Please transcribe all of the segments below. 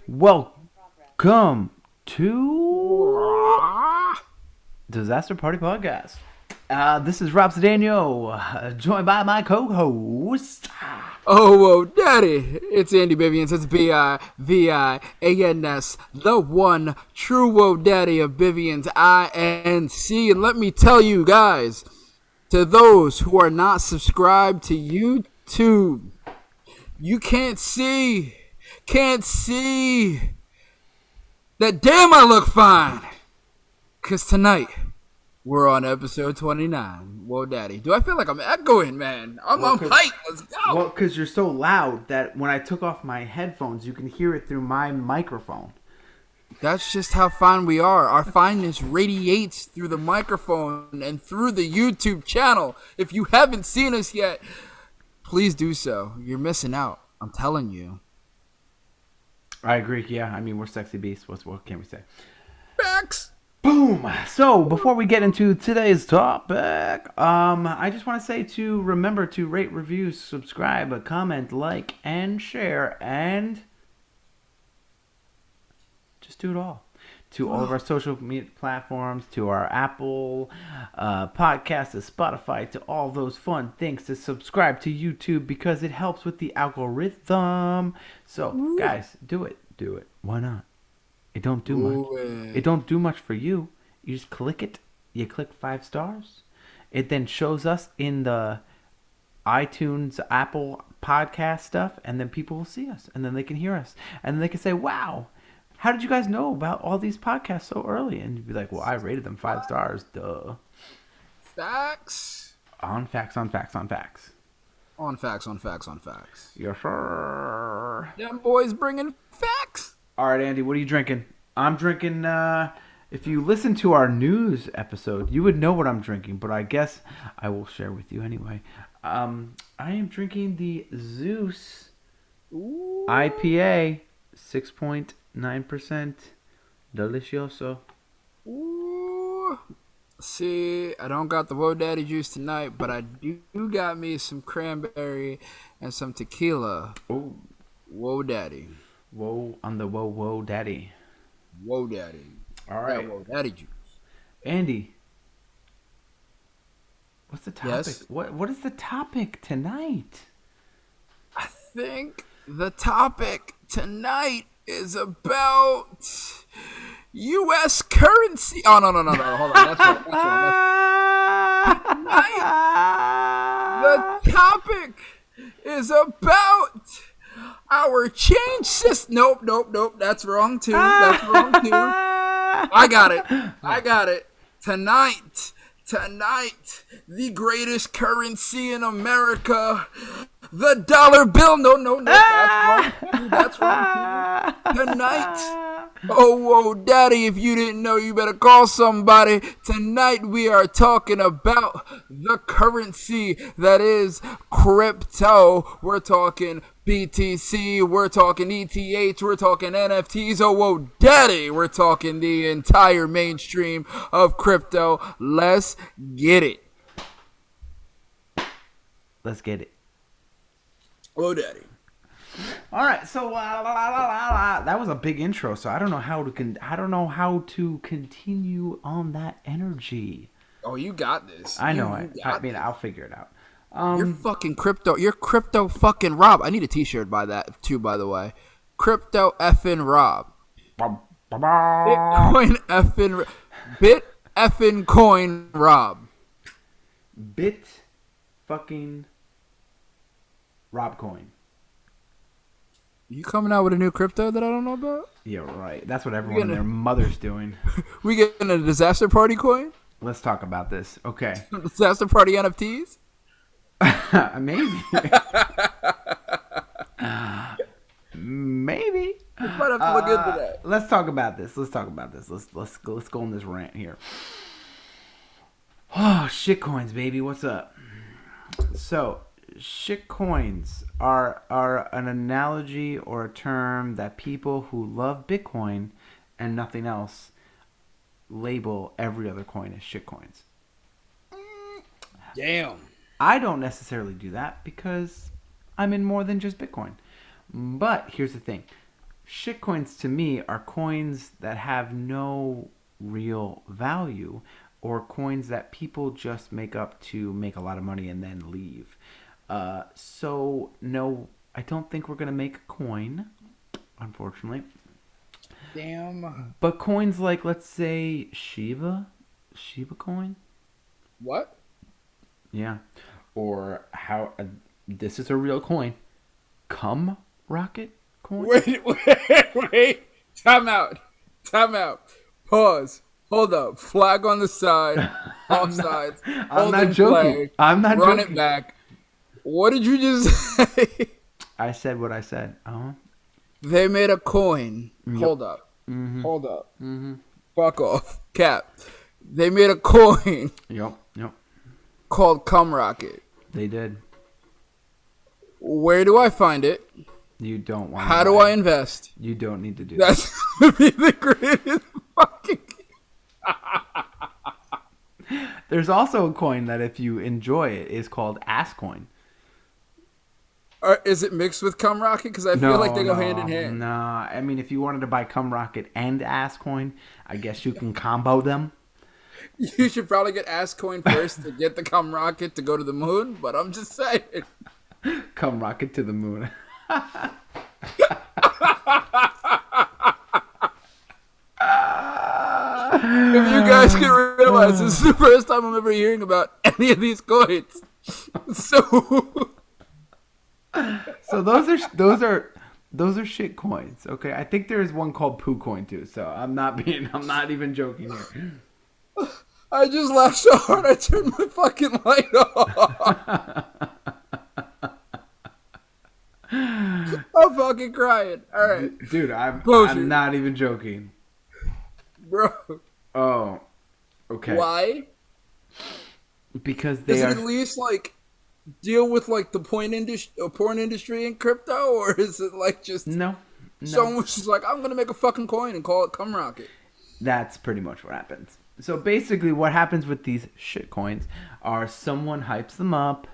Welcome to Disaster Party Podcast. This is Rob Sedano, joined by my co-host. Oh, whoa, daddy. It's Andy Bivians. It's Bivins, the one true whoa daddy of Bivians, INC. And let me tell you guys, to those who are not subscribed to YouTube, you can't see that damn I look fine. Because tonight, we're on episode 29. Whoa, daddy. Do I feel like I'm echoing, man? I'm hyped. Let's go. Well, because you're so loud that when I took off my headphones, you can hear it through my microphone. That's just how fine we are. Our fineness radiates through the microphone and through the YouTube channel. If you haven't seen us yet, please do so. You're missing out. I'm telling you. I agree. Yeah, I mean, we're sexy beasts. What can we say? Facts. Boom! So, before we get into today's topic, I just want to say to remember to rate, review, subscribe, comment, like, and share, and just do it all. To all of our social media platforms, to our Apple podcast, to Spotify, to all those fun things, to subscribe to YouTube because it helps with the algorithm. So, guys, do it. Do it. Why not? It don't do much. It don't do much for you. You just click it. You click 5 stars. It then shows us in the iTunes, Apple podcast stuff, and then people will see us, and then they can hear us, and then they can say, "Wow, how did you guys know about all these podcasts so early?" And you'd be like, "Well, I rated them 5 stars, duh." Facts. On facts, on facts, on facts. On facts, on facts, on facts. Yes, sir. Them boys bringing facts. All right, Andy, what are you drinking? I'm drinking, if you listen to our news episode, you would know what I'm drinking, but I guess I will share with you anyway. I am drinking the Zeus IPA, 6.9%. Delicioso. Ooh. See, I don't got the Whoa Daddy juice tonight, but I do got me some cranberry and some tequila. Oh. Whoa Daddy. Whoa on the whoa daddy. Whoa Daddy. All right. Whoa Daddy juice. Andy, what's the topic? Yes? What is the topic tonight? I think the topic tonight is about U.S. currency. Oh, no. Hold on. That's wrong. Tonight, the topic is about our change system. Nope. That's wrong, too. I got it. Tonight, the greatest currency in America, the dollar bill. No, that's wrong. Tonight, whoa, daddy, if you didn't know, you better call somebody. Tonight, we are talking about the currency that is crypto. We're talking BTC, we're talking ETH, we're talking NFTs. Oh, whoa, daddy, we're talking the entire mainstream of crypto. Let's get it. Let's get it. Oh, daddy. All right, so that was a big intro. So I don't know how to continue on that energy. Oh, you got this. I know. I mean, I'll figure it out. You're fucking crypto. You're crypto fucking Rob. I need a T-shirt by that too, by the way. Crypto effing Rob. Bitcoin effing Bit effing coin Rob. Bit fucking Rob coin. You coming out with a new crypto that I don't know about? Yeah, right. That's what everyone and their mother's doing. We getting a disaster party coin? Let's talk about this. Okay. Disaster party NFTs? Maybe. Maybe. We might have to look into that. Let's talk about this. Let's go on this rant here. Oh, shit coins, baby. What's up? So, shit coins are an analogy or a term that people who love Bitcoin and nothing else label every other coin as shit coins. Damn. I don't necessarily do that because I'm in more than just Bitcoin. But here's the thing. shitcoins to me are coins that have no real value, or coins that people just make up to make a lot of money and then leave. So no, I don't think we're gonna make a coin, unfortunately. Damn. But coins like, let's say, Shiba coin, What? yeah, or how this is a real coin, cum rocket coin. Wait. Time out. Pause. Hold up. Flag on the side. Offsides. I'm not joking. I'm not Run joking. it back. What did you just say? I said what I said. They made a coin. Yep. Hold up. Mm-hmm. Hold up. Mm-hmm. Fuck off. Cap. They made a coin Yep. called Cum Rocket. They did. Where do I find it? You don't want. How do I invest? You don't need to do That's gonna be the greatest fucking. There's also a coin that, if you enjoy it, is called ass coin. Is it mixed with Cum Rocket? Because I feel like they go hand in hand. No, I mean, if you wanted to buy cum rocket and ass coin, I guess you can combo them. You should probably get Ass Coin first to get the Cum Rocket to go to the moon, but I'm just saying. Cum rocket to the moon. If you guys can realize, this is the first time I'm ever hearing about any of these coins. So those are shit coins. Okay, I think there is one called poo coin too. So I'm not even joking here. I just laughed so hard I turned my fucking light off. I'm fucking crying. All right, Dude, I'm not even joking. bro. Oh, okay. Why? Because they Does are. it at least like deal with like the porn industry in crypto, or is it like just No. someone's just like, I'm gonna make a fucking coin and call it Cum Rocket? That's pretty much what happens. So basically, what happens with these shit coins are someone hypes them up,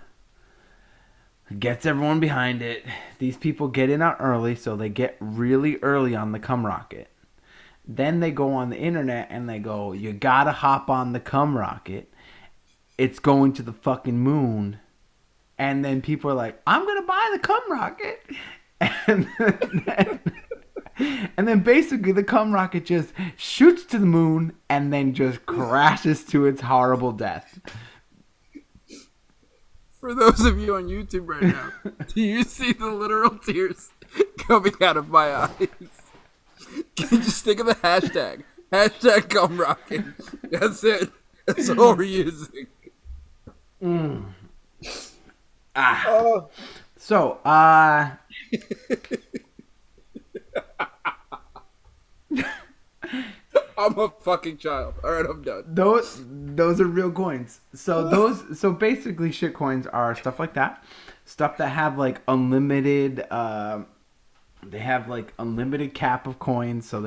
gets everyone behind it. These people get in out early, so they get really early on the cum rocket. Then they go on the internet and they go, you gotta hop on the cum rocket. It's going to the fucking moon. And then people are like, I'm gonna buy the cum rocket. And then basically the cum rocket just shoots to the moon and then just crashes to its horrible death. For those of you on YouTube right now, do you see the literal tears coming out of my eyes? Can you just think of the hashtag? Hashtag cum rocket. That's it. That's all we're using. So, I'm a fucking child. All right, I'm done. those are real coins. So basically shit coins are stuff like that. Stuff that have like unlimited they have like unlimited cap of coins, so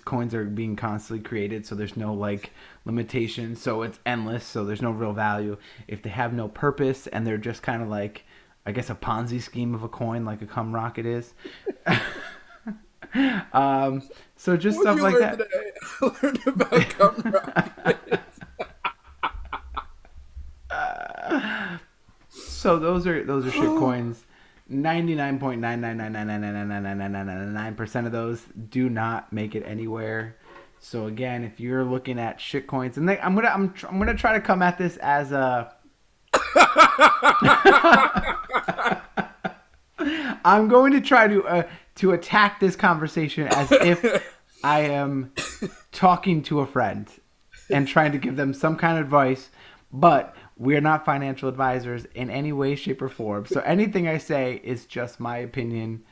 coins are being constantly created, so there's no like limitation, so it's endless, so there's no real value. If they have no purpose and they're just kind of like, I guess, a Ponzi scheme of a coin, like a cum rocket is. So just What stuff you like learn that. today? I learned about cum rockets. So those are shit coins. 99.999999999% of those do not make it anywhere. So again, if you're looking at shit coins, and I'm gonna try to come at this as a I'm going to try to attack this conversation as if I am talking to a friend and trying to give them some kind of advice, but we're not financial advisors in any way, shape, or form. So anything I say is just my opinion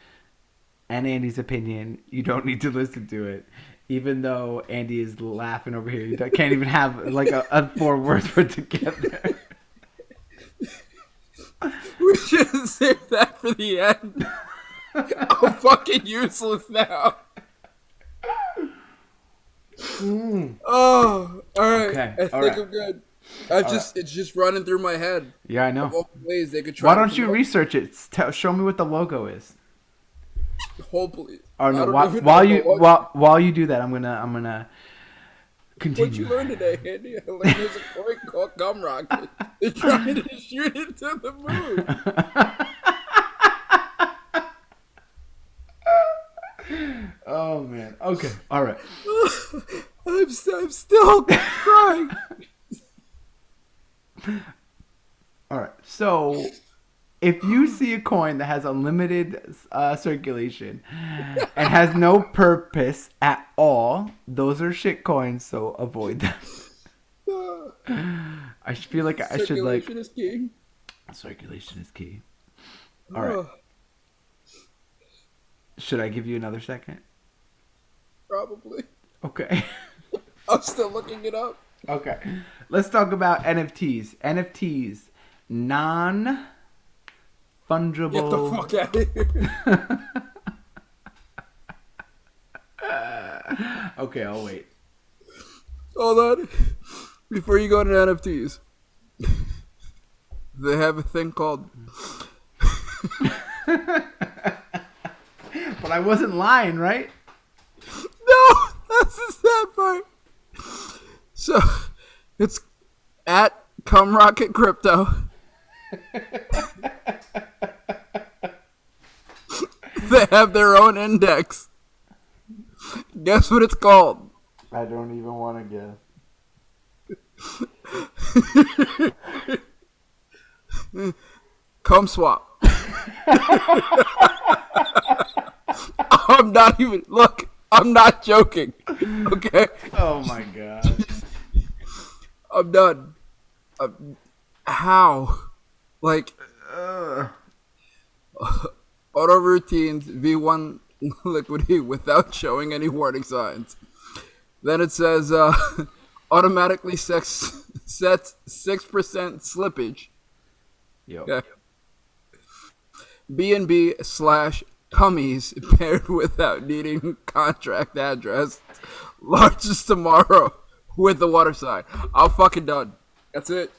and Andy's opinion. You don't need to listen to it. Even though Andy is laughing over here. You can't even have like a 4 words put together. We should have saved that for the end. I'm fucking useless now. Oh, all right. Okay, I think I'm good. It's just running through my head. Yeah, I know. Of all the ways they could try. Why don't you research it? Show me what the logo is. Hold please. Oh no! I don't While, even while know you what- while you do that, I'm gonna What'd you continue. learn today, Andy? I learned there's a coin called Gum Rocket. They're trying to shoot it to the moon. Oh man. Okay. All right. I'm still crying. All right. So, if you see a coin that has unlimited circulation and has no purpose at all, those are shit coins. So avoid them. I feel like I should like. Circulation is king. Circulation is key. All right. Should I give you another second? Probably. Okay. I'm still looking it up. Okay. Let's talk about NFTs. NFTs, non-fungible. Get the fuck out of here. Okay, I'll wait. Hold on. Before you go to NFTs, they have a thing called. But I wasn't lying, right? No, that's the sad part. So, it's at Cum Rocket Crypto. They have their own index. Guess what it's called? I don't even want to guess. Cum Swap. I'm not even. Look, I'm not joking. Okay? Oh my god. I'm done. How? Like, auto routines V1 liquidity without showing any warning signs. Then it says automatically sets 6% slippage. Yo. Okay. B&B / cummies paired without needing contract address. Launches tomorrow with the water sign. I'm fucking done. That's it.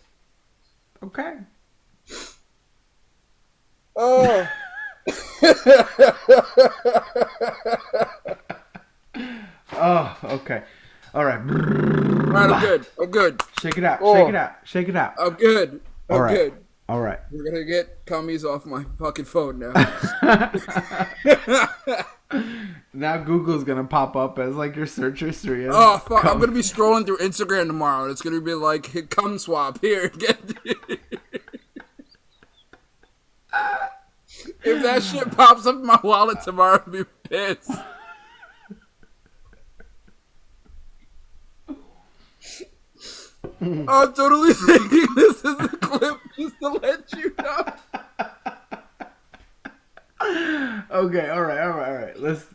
Okay. Oh. Oh, okay. All right. Alright, I'm good. I'm good. Shake it out. Oh. Shake it out. Shake it out. I'm good. I'm All right. good. All right. We're gonna get cummies off my fucking phone now. Now Google's gonna pop up as like your search history. Oh fuck! I'm gonna be scrolling through Instagram tomorrow, and it's gonna be like, "Cum swap here." Get if that shit pops up in my wallet tomorrow, I'll be pissed. I'm totally thinking this is a clip just to let you know. Okay, all right. Let's.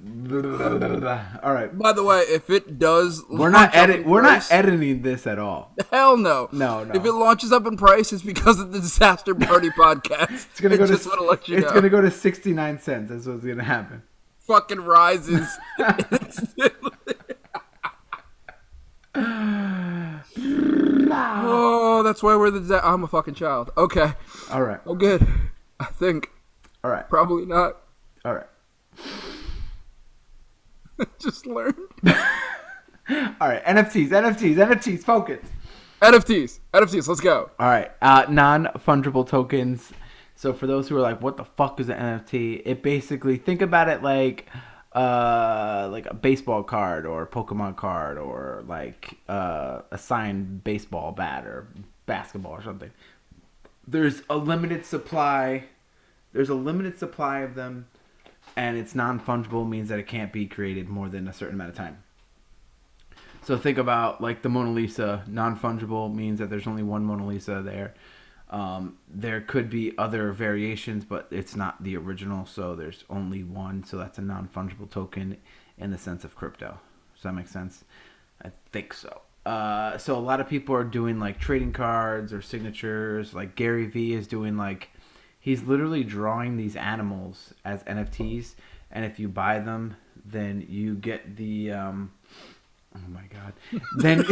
All right. By the way, if it does, We're not launch up in We're not price- editing this at all. Hell no. No. If it launches up in price, it's because of the Disaster Party podcast. It's gonna go just to. want to let you It's know. gonna go to 69 cents. That's what's gonna happen. Fucking rises. Oh, that's why we're the. I'm a fucking child. Okay. All right. I'm good. I think. All right. Probably not. All right. Just learned. All right. NFTs. Focus. NFTs. Let's go. All right. Non-fungible tokens. So for those who are like, what the fuck is an NFT? It basically, think about it like a baseball card or a Pokemon card or like a signed baseball bat or basketball or something. There's a limited supply. There's a limited supply of them, and it's non-fungible, means that it can't be created more than a certain amount of time. So think about like the Mona Lisa. Non-fungible means that there's only one Mona Lisa there. There could be other variations, but it's not the original, so there's only one. So that's a non-fungible token in the sense of crypto. Does that make sense? I think so. So a lot of people are doing like trading cards or signatures. Like Gary Vee is doing like, he's literally drawing these animals as NFTs, and if you buy them, then you get the oh my god. Then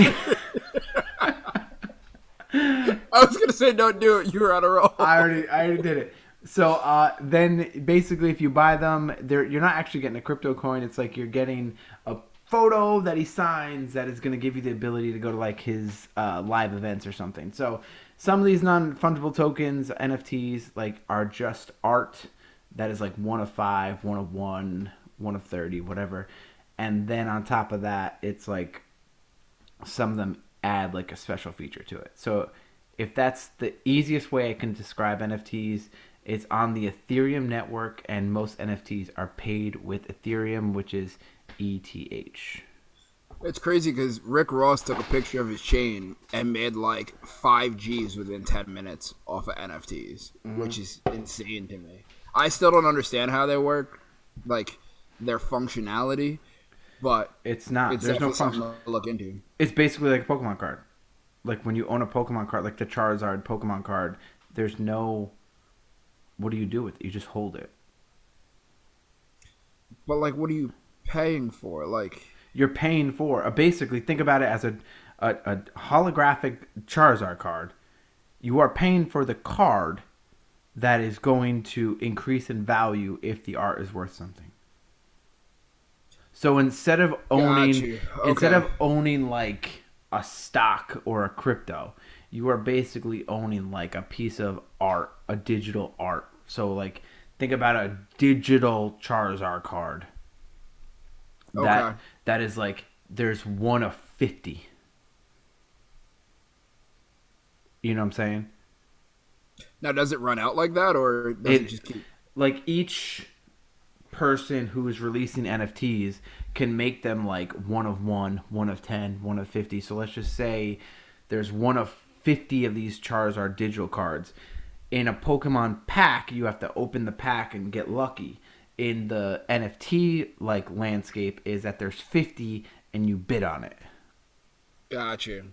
I was gonna say don't do it. You were on a roll. I already did it. So then basically, if you buy them, you're not actually getting a crypto coin. It's like you're getting a photo that he signs that is going to give you the ability to go to like his live events or something. So some of these non-fungible tokens, NFTs, like are just art that is like one of five, one of one, one of 30, whatever. And then on top of that, it's like some of them add like a special feature to it. So if that's the easiest way I can describe NFTs, it's on the Ethereum network, and most NFTs are paid with Ethereum, which is ETH. It's crazy because Rick Ross took a picture of his chain and made like 5 Gs within 10 minutes off of NFTs, which is insane to me. I still don't understand how they work, like their functionality, but It's not. it's There's no definitely something function. to look into. It's basically like a Pokemon card. Like when you own a Pokemon card, like the Charizard Pokemon card, there's no. What do you do with it? You just hold it. But like, what are you paying for? Like, You're paying for. Basically, think about it as a holographic Charizard card. You are paying for the card that is going to increase in value if the art is worth something. So got you. instead Okay. of owning like a stock or a crypto, you are basically owning like a piece of art, a digital art. So like think about a digital Charizard card. Okay. That is like there's one of 50. You know what I'm saying? Now, does it run out like that, or does it It just keep? like each person who is releasing NFTs can make them like one of one of 10, one of 50. So let's just say there's one of 50 of these Charizard digital cards. In a Pokemon pack, you have to open the pack and get lucky. In the NFT like landscape is that there's 50 and you bid on it. Got you.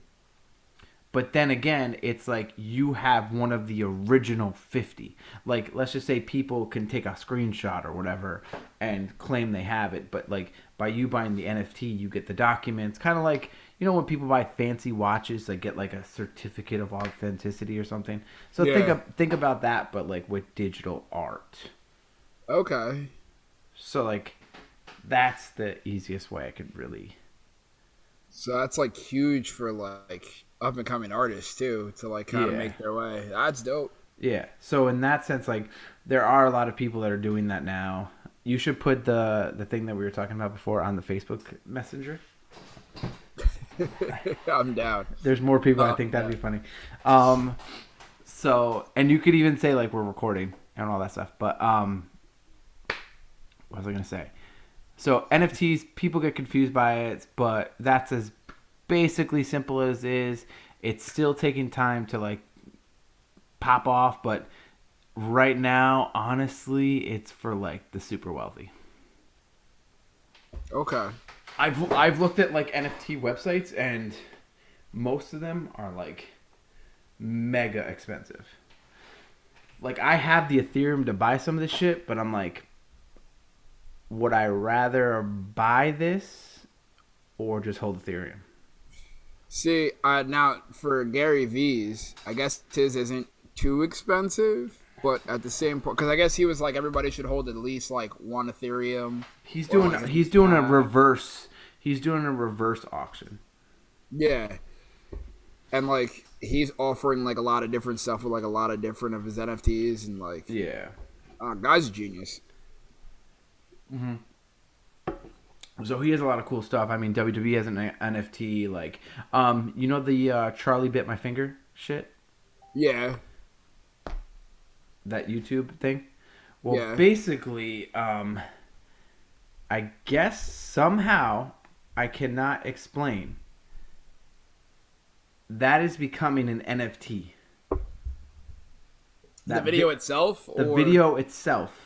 But then again, it's like you have one of the original 50. Like, let's just say people can take a screenshot or whatever and claim they have it. But, like, by you buying the NFT, you get the documents. Kind of like, you know, when people buy fancy watches, they get, like, a certificate of authenticity or something. So Yeah. think about that, but, like, with digital art. Okay. So, like, that's the easiest way I could really. So that's like huge for like up and coming artists too to like kind of Yeah. make their way. That's dope. Yeah. So in that sense, like there are a lot of people that are doing that now. You should put the thing that we were talking about before on the Facebook Messenger. I'm down. There's more people. I think that'd be funny. Um, and you could even say like we're recording and all that stuff. But what was I gonna say? So NFTs, people get confused by it, but that's as basically simple as is. It's still taking time to like pop off, but right now, honestly, it's for like the super wealthy. Okay. I've looked at like NFT websites, and most of them are like mega expensive. Like I have the Ethereum to buy some of this shit, but I'm like, would I rather buy this or just hold Ethereum? See, now for Gary V's, I guess his isn't too expensive, but at the same point, because I guess he was like everybody should hold at least like one Ethereum. He's or doing like he's doing a reverse. He's doing a reverse auction. yeah, and like he's offering like a lot of different stuff with like a lot of different of his NFTs and like Yeah. guy's a genius. So he has a lot of cool stuff. I mean, WWE has an NFT. Like, you know the Charlie bit my finger shit, Yeah, that YouTube thing. Well, yeah. basically, I guess somehow I cannot explain. That is becoming an NFT. The video itself, The or video itself.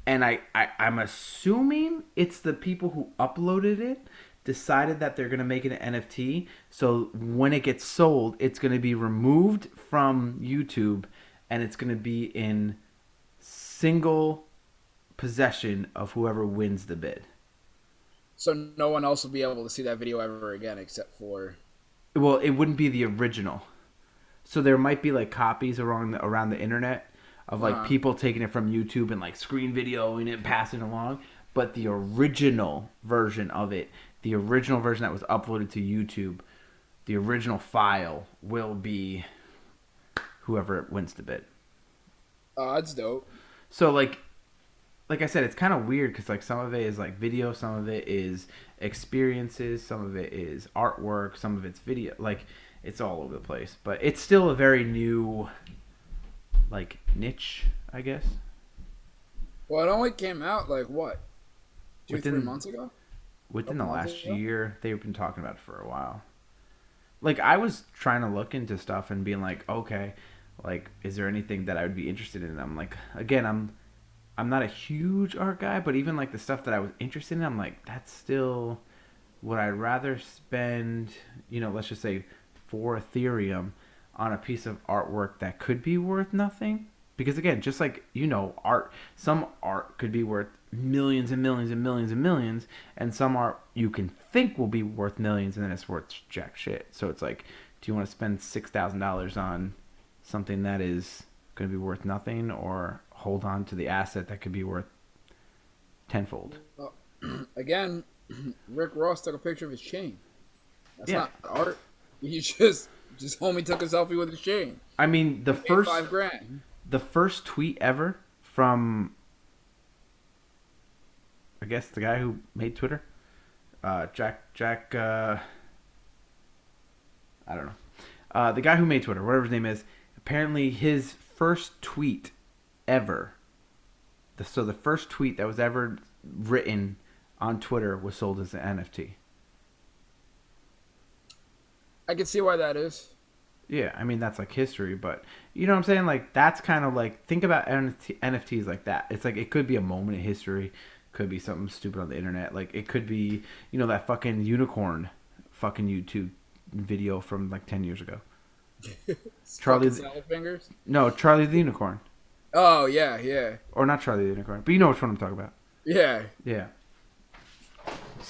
And I'm assuming it's the people who uploaded it decided that they're going to make it an NFT. So when it gets sold, it's going to be removed from YouTube and it's going to be in single possession of whoever wins the bid. so no one else will be able to see that video ever again except for. Well, it wouldn't be the original. So there might be like copies around the internet. of like people taking it from YouTube and like screen videoing it, passing it along. But the original version of it, the original version that was uploaded to YouTube, the original file will be whoever wins the bid. Oh, that's dope. So like I said, it's kind of weird because like some of it is like video, some of it is experiences, some of it is artwork, some of it's video. Like it's all over the place, but it's still a very new like niche, I guess. Well, it only came out like what, 3 months ago? Within the last year, they've been talking about it for a while. Like I was trying to look into stuff and being like, okay, like is there anything that I would be interested in? I'm like, again, I'm not a huge art guy, but even like the stuff that I was interested in, I'm like, that's still would I rather spend, let's just say 4 Ethereum on a piece of artwork that could be worth nothing? Because again, just like some art could be worth millions and millions and millions and millions, and some art you can think will be worth millions and then it's worth jack shit. So it's like, do you want to spend $6,000 on something that is going to be worth nothing, or hold on to the asset that could be worth tenfold? Again, Rick Ross took a picture of his chain. That's not art. He just homie took a selfie with his chain. I mean, the first $5,000. The first tweet ever from, I guess, the guy who made Twitter, Jack. I don't know. The guy who made Twitter, whatever his name is, apparently his first tweet ever. So the first tweet that was ever written on Twitter was sold as an NFT. I can see why that is. Yeah, I mean, that's like history, but you know what I'm saying? Like, that's kind of like, think about NFTs like that. It's like, it could be a moment in history, could be something stupid on the internet. Like, it could be, that fucking unicorn fucking YouTube video from like 10 years ago. Charlie the Unicorn. Oh, yeah. Or not Charlie the Unicorn, but you know which one I'm talking about. Yeah. Yeah.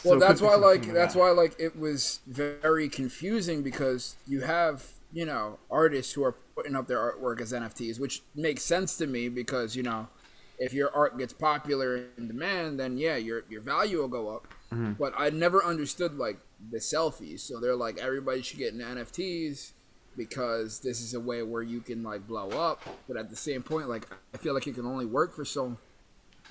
Well, that's why it was very confusing, because you have, artists who are putting up their artwork as NFTs, which makes sense to me because, if your art gets popular in demand, then yeah, your value will go up. Mm-hmm. But I never understood like the selfies. So they're like, everybody should get into NFTs because this is a way where you can like blow up. But at the same point, like I feel like it can only work for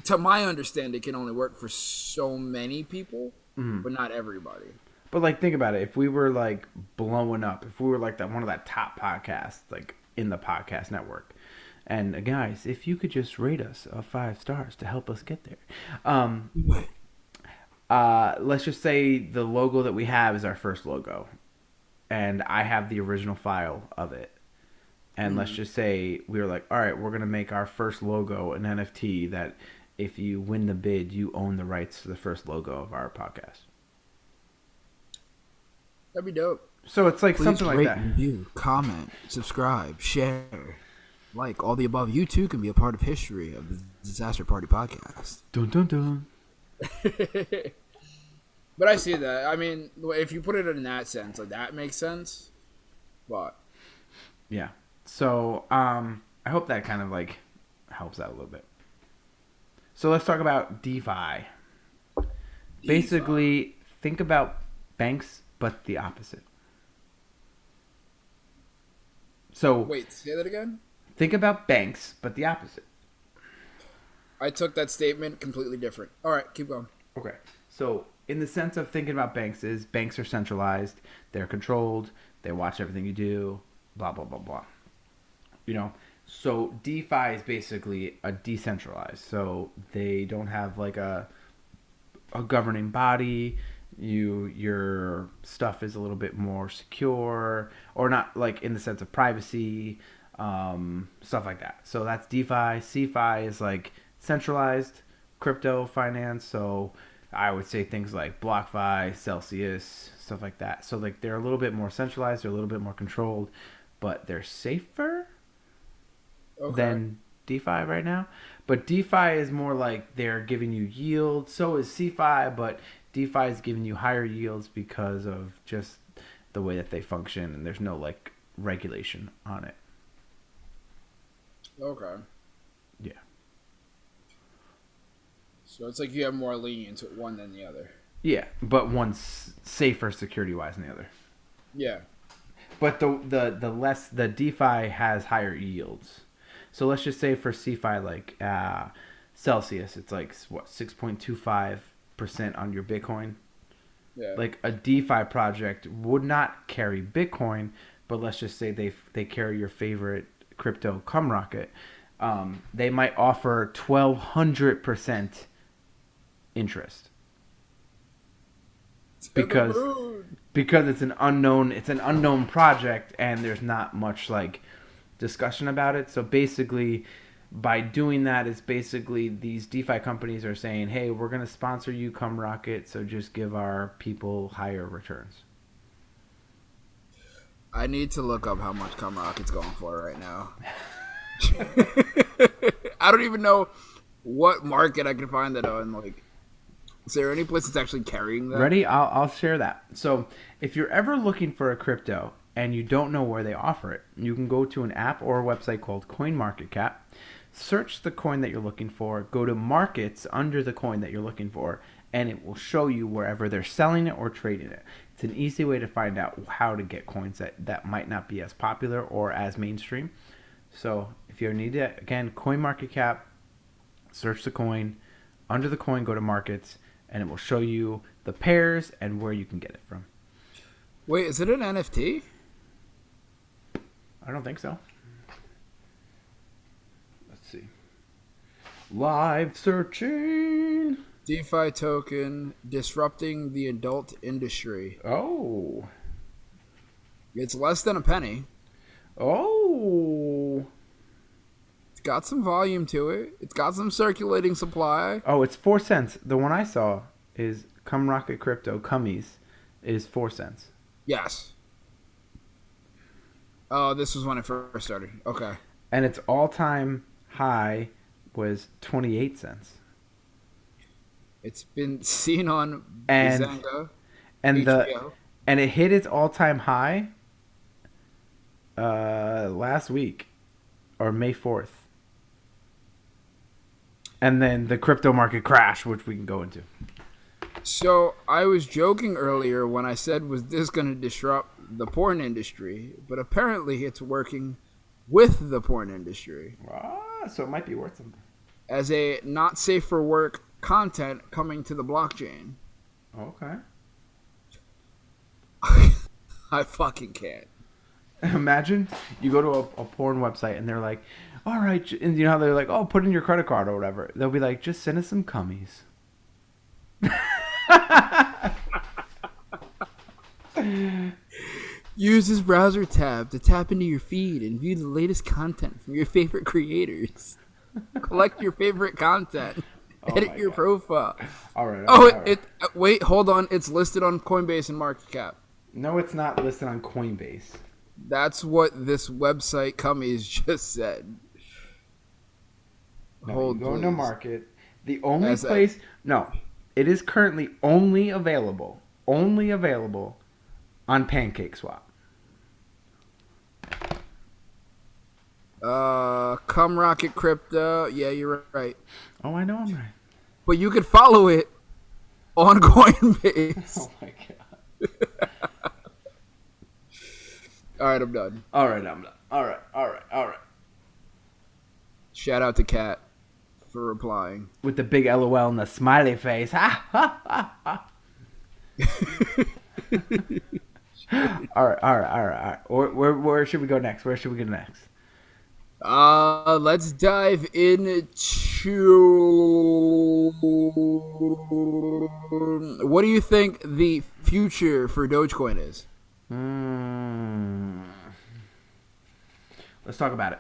to my understanding, it can only work for so many people, but not everybody. But like, think about it. If we were like blowing up, if we were like one of that top podcasts, like in the podcast network, and guys, if you could just rate us 5 stars to help us get there. Let's just say the logo that we have is our first logo, and I have the original file of it. And let's just say we were like, all right, we're gonna make our first logo an NFT that if you win the bid, you own the rights to the first logo of our podcast. That'd be dope. So it's like something like that. Review, comment, subscribe, share, like all the above. You too can be a part of history of the Disaster Party Podcast. Dun dun dun. But I see that. I mean, if you put it in that sense, like that makes sense. But yeah. So I hope that kind of like helps out a little bit. So let's talk about DeFi. Basically, think about banks, but the opposite. So wait, say that again? Think about banks, but the opposite. I took that statement completely different. All right, keep going. Okay. So in the sense of thinking about banks are centralized, they're controlled, they watch everything you do, blah, blah, blah, blah. So DeFi is basically a decentralized. So they don't have like a governing body. Your stuff is a little bit more secure, or not like in the sense of privacy, stuff like that. So that's DeFi. CeFi is like centralized crypto finance. So I would say things like BlockFi, Celsius, stuff like that. So like they're a little bit more centralized, they're a little bit more controlled, but they're safer than DeFi right now. But DeFi is more like they're giving you yield. So is CeFi, but DeFi is giving you higher yields because of just the way that they function, and there's no like regulation on it. Okay. So it's like you have more lenience with one than the other. Yeah, but one's safer security wise than the other. Yeah. But the DeFi has higher yields. So let's just say for CeFi like Celsius, it's like what 6.25% on your Bitcoin. Yeah. Like a DeFi project would not carry Bitcoin, but let's just say they carry your favorite crypto, Cumrocket. They might offer 1,200% interest because it's an unknown project and there's not much like discussion about it. So basically, by doing that, it's basically these DeFi companies are saying, hey, we're going to sponsor you, Cumrocket, so just give our people higher returns. I need to look up how much Cumrocket's going for right now. I don't even know what market I can find that on. Like, is there any place that's actually carrying that? Ready? I'll share that. So if you're ever looking for a crypto and you don't know where they offer it, you can go to an app or a website called CoinMarketCap. Search the coin that you're looking for, go to markets under the coin that you're looking for, and it will show you wherever they're selling it or trading it. It's an easy way to find out how to get coins that might not be as popular or as mainstream. So if you need it, again, CoinMarketCap, search the coin. Under the coin, go to markets, and it will show you the pairs and where you can get it from. Wait, is it an NFT? I don't think so. Let's see. Live searching. DeFi token disrupting the adult industry. Oh. It's less than a penny. Oh. It's got some volume to it. It's got some circulating supply. Oh, it's 4 cents. The one I saw is Cumrocket Crypto, Cummies, is 4 cents. Yes. Oh, this was when it first started. Okay. And its all-time high was 28 cents. It's been seen on And Zanga, and HBO. it hit its all-time high last week or May 4th. And then the crypto market crashed, which we can go into. So I was joking earlier when I said, was this going to disrupt the porn industry? But apparently it's working with the porn industry. So it might be worth something. As a not safe for work content coming to the blockchain. Okay. I fucking can't. Imagine you go to a porn website and they're like, all right, and you know how they're like, oh, put in your credit card or whatever. They'll be like, just send us some cummies. Use this browser tab to tap into your feed and view the latest content from your favorite creators. Collect your favorite content. Edit your profile. All right. Wait, hold on. It's listed on Coinbase and MarketCap. No, it's not listed on Coinbase. That's what this website Cummies just said. No, go into market. The only place... No, it is currently only available on PancakeSwap. Cumrocket Crypto. Yeah, you're right. Oh, I know I'm right. But you could follow it on Coinbase. Oh my god. All right, I'm done. All right, I'm done. All right. Shout out to Kat for replying. With the big LOL and the smiley face. Ha ha ha ha. All right. Where should we go next? Let's dive into what do you think the future for Dogecoin is? Let's talk about it.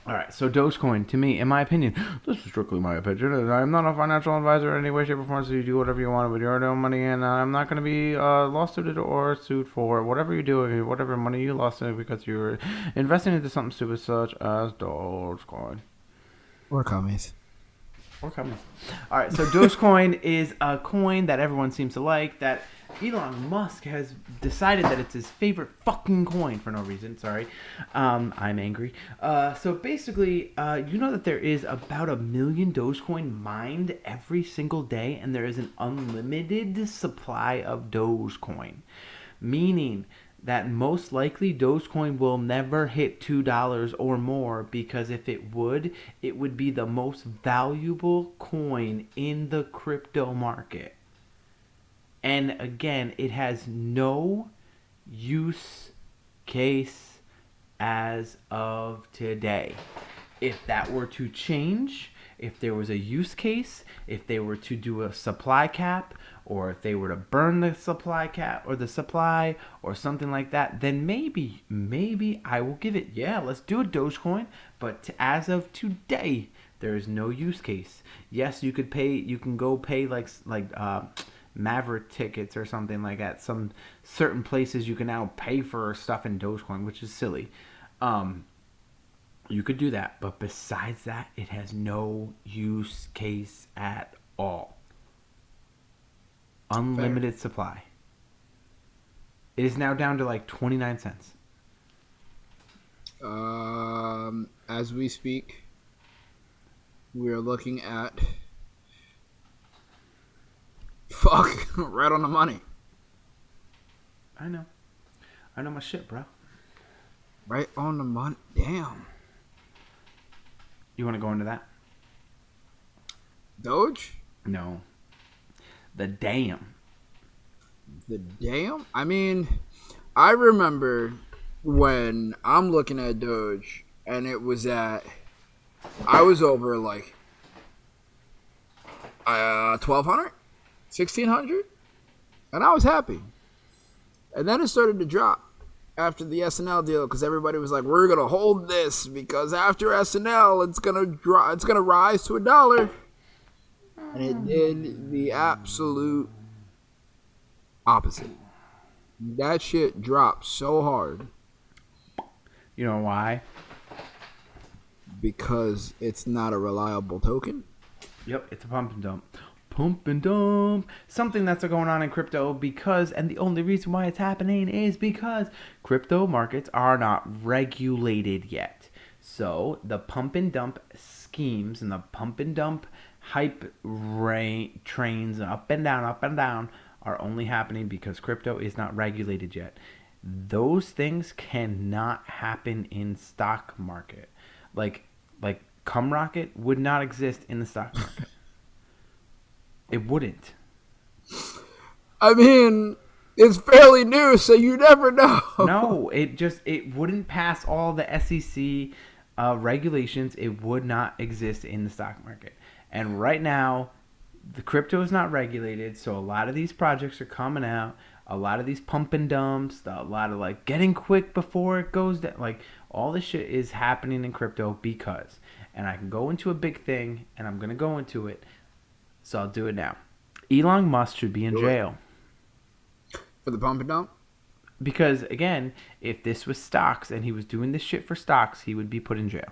All right, so Dogecoin, to me, in my opinion, this is strictly my opinion. I'm not a financial advisor in any way, shape, or form, so you do whatever you want with your own money, and I'm not going to be lawsuited or sued for whatever you do, whatever money you lost because you're investing into something stupid such as Dogecoin. Or Cummies. All right, so Dogecoin is a coin that everyone seems to like, that Elon Musk has decided that it's his favorite fucking coin for no reason. Sorry. I'm angry. So basically, you know that there is about 1 million Dogecoin mined every single day, and there is an unlimited supply of Dogecoin. Meaning that most likely Dogecoin will never hit $2 or more, because if it would be the most valuable coin in the crypto market. And again, it has no use case as of today. If that were to change, if there was a use case, if they were to do a supply cap, or if they were to burn the supply cap or the supply or something like that, then maybe I will give it, yeah, let's do a Dogecoin. But as of today, there is no use case. Yes, you can go pay like Maverick tickets or something like that. Some certain places you can now pay for stuff in Dogecoin, which is silly. You could do that, but besides that, it has no use case at all. Unlimited supply. It is now down to like 29 cents. As we speak, we are looking at right on the money. I know my shit, bro. Right on the money. Damn. You want to go into that? Doge? No. The damn. The damn? I mean, I remember when I'm looking at Doge and it was I was over like 1,200, 1,600, and I was happy. And then it started to drop after the SNL deal, because everybody was like, "We're gonna hold this because after SNL, it's gonna rise to $1." And it did the absolute opposite. That shit dropped so hard. You know why? Because it's not a reliable token. Yep, it's a pump and dump. Pump and dump. Something that's going on in crypto, because, and the only reason why it's happening is because crypto markets are not regulated yet. So the pump and dump schemes and the pump and dump hype trains up and down are only happening because crypto is not regulated yet. Those things cannot happen in stock market. Like Cumrocket would not exist in the stock market. It wouldn't. I mean, it's fairly new, so you never know. No, it wouldn't pass all the SEC regulations. It would not exist in the stock market. And right now, the crypto is not regulated, so a lot of these projects are coming out. A lot of these pump and dumps, a lot of like getting quick before it goes down. Like all this shit is happening in crypto because, and I can go into a big thing, and I'm gonna go into it. So I'll do it now. Elon Musk should be in jail. For the pump and dump? Because, again, if this was stocks and he was doing this shit for stocks, he would be put in jail.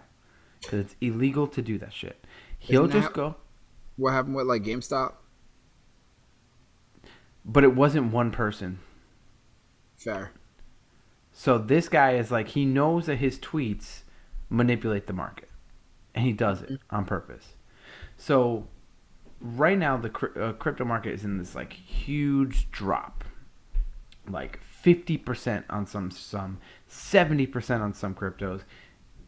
Because it's illegal to do that shit. He'll just go. What happened with, like, GameStop? But it wasn't one person. Fair. So this guy is like, he knows that his tweets manipulate the market. And he does it on purpose. So right now, the crypto market is in this like huge drop, like 50% on some, 70% on some cryptos.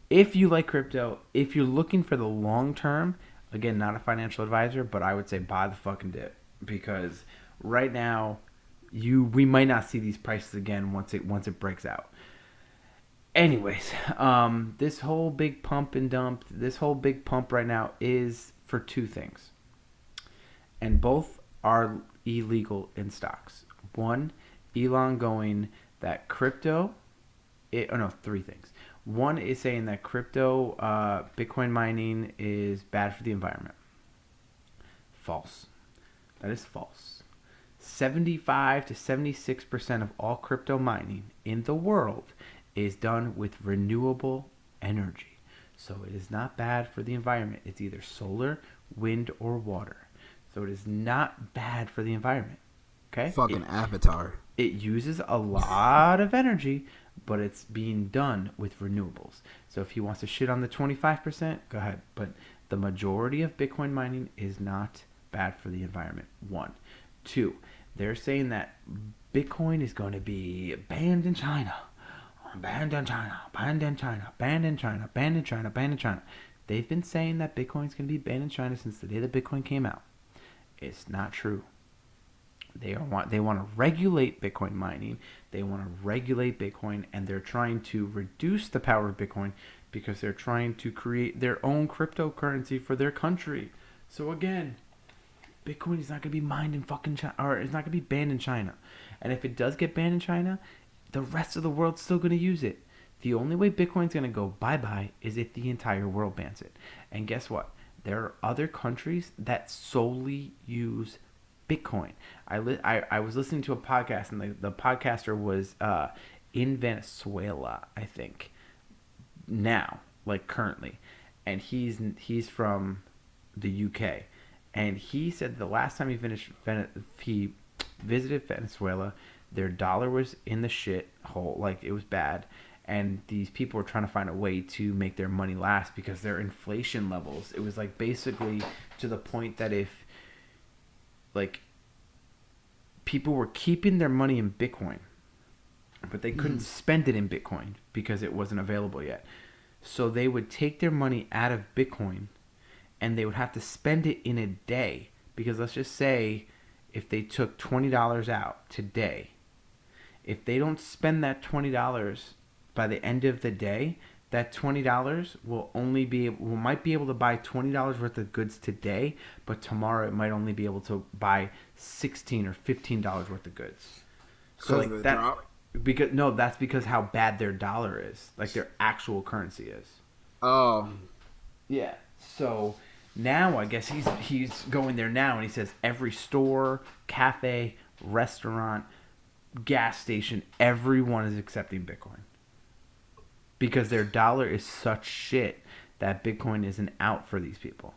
If you like crypto, if you're looking for the long term, again, not a financial advisor, but I would say buy the fucking dip, because right now, we might not see these prices again once it breaks out. Anyways, this whole big pump and dump, this whole big pump right now is for two things. And both are illegal in stocks. One, Elon going that crypto, three things. One is saying that crypto, Bitcoin mining is bad for the environment. False. That is false. 75 to 76% of all crypto mining in the world is done with renewable energy. So it is not bad for the environment. It's either solar, wind, or water. So it is not bad for the environment. Okay? Fucking Avatar. It uses a lot of energy, but it's being done with renewables. So if he wants to shit on the 25%, go ahead. But the majority of Bitcoin mining is not bad for the environment. One. Two, they're saying that Bitcoin is going to be banned in China. Banned in China, banned in China, banned in China, banned in China, banned in China. They've been saying that Bitcoin's going to be banned in China since the day that Bitcoin came out. It's not true. They want to regulate Bitcoin mining. They want to regulate Bitcoin, and they're trying to reduce the power of Bitcoin because they're trying to create their own cryptocurrency for their country. So again, Bitcoin is not going to be mined in fucking China, or it's not going to be banned in China. And if it does get banned in China, the rest of the world's still going to use it. The only way Bitcoin's going to go bye-bye is if the entire world bans it. And guess what? There are other countries that solely use Bitcoin. I was listening to a podcast, and the podcaster was in Venezuela, I think, now, like currently. And he's from the UK. And he said the last time he visited Venezuela, their dollar was in the shit hole, like it was bad, and these people were trying to find a way to make their money last because their inflation levels, it was like basically to the point that if like people were keeping their money in Bitcoin, but they couldn't spend it in Bitcoin because it wasn't available yet. So they would take their money out of Bitcoin and they would have to spend it in a day, because let's just say if they took $20 out today, if they don't spend that $20 by the end of the day, that $20 might be able to buy $20 worth of goods today, but tomorrow it might only be able to buy $16 or $15 worth of goods. So like that, that's because how bad their dollar is, like their actual currency is. Oh, yeah. So now I guess he's going there now, and he says every store, cafe, restaurant, gas station, everyone is accepting Bitcoin because their dollar is such shit that Bitcoin isn't out for these people.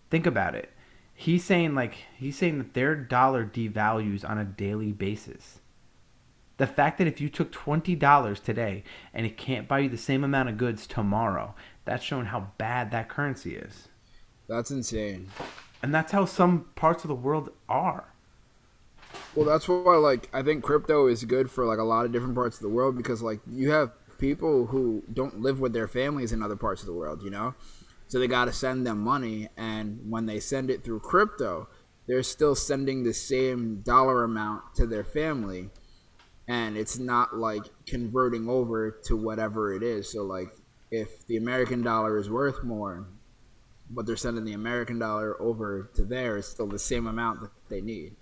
Think about it. He's saying that their dollar devalues on a daily basis. The fact that if you took $20 today and it can't buy you the same amount of goods tomorrow, that's showing how bad that currency is. That's insane. And that's how some parts of the world are. Well, that's why, like, I think crypto is good for, like, a lot of different parts of the world, because, like, you have people who don't live with their families in other parts of the world, you know? So they got to send them money, and when they send it through crypto, they're still sending the same dollar amount to their family, and it's not, like, converting over to whatever it is. So, like, if the American dollar is worth more, but they're sending the American dollar over to there, it's still the same amount that they need.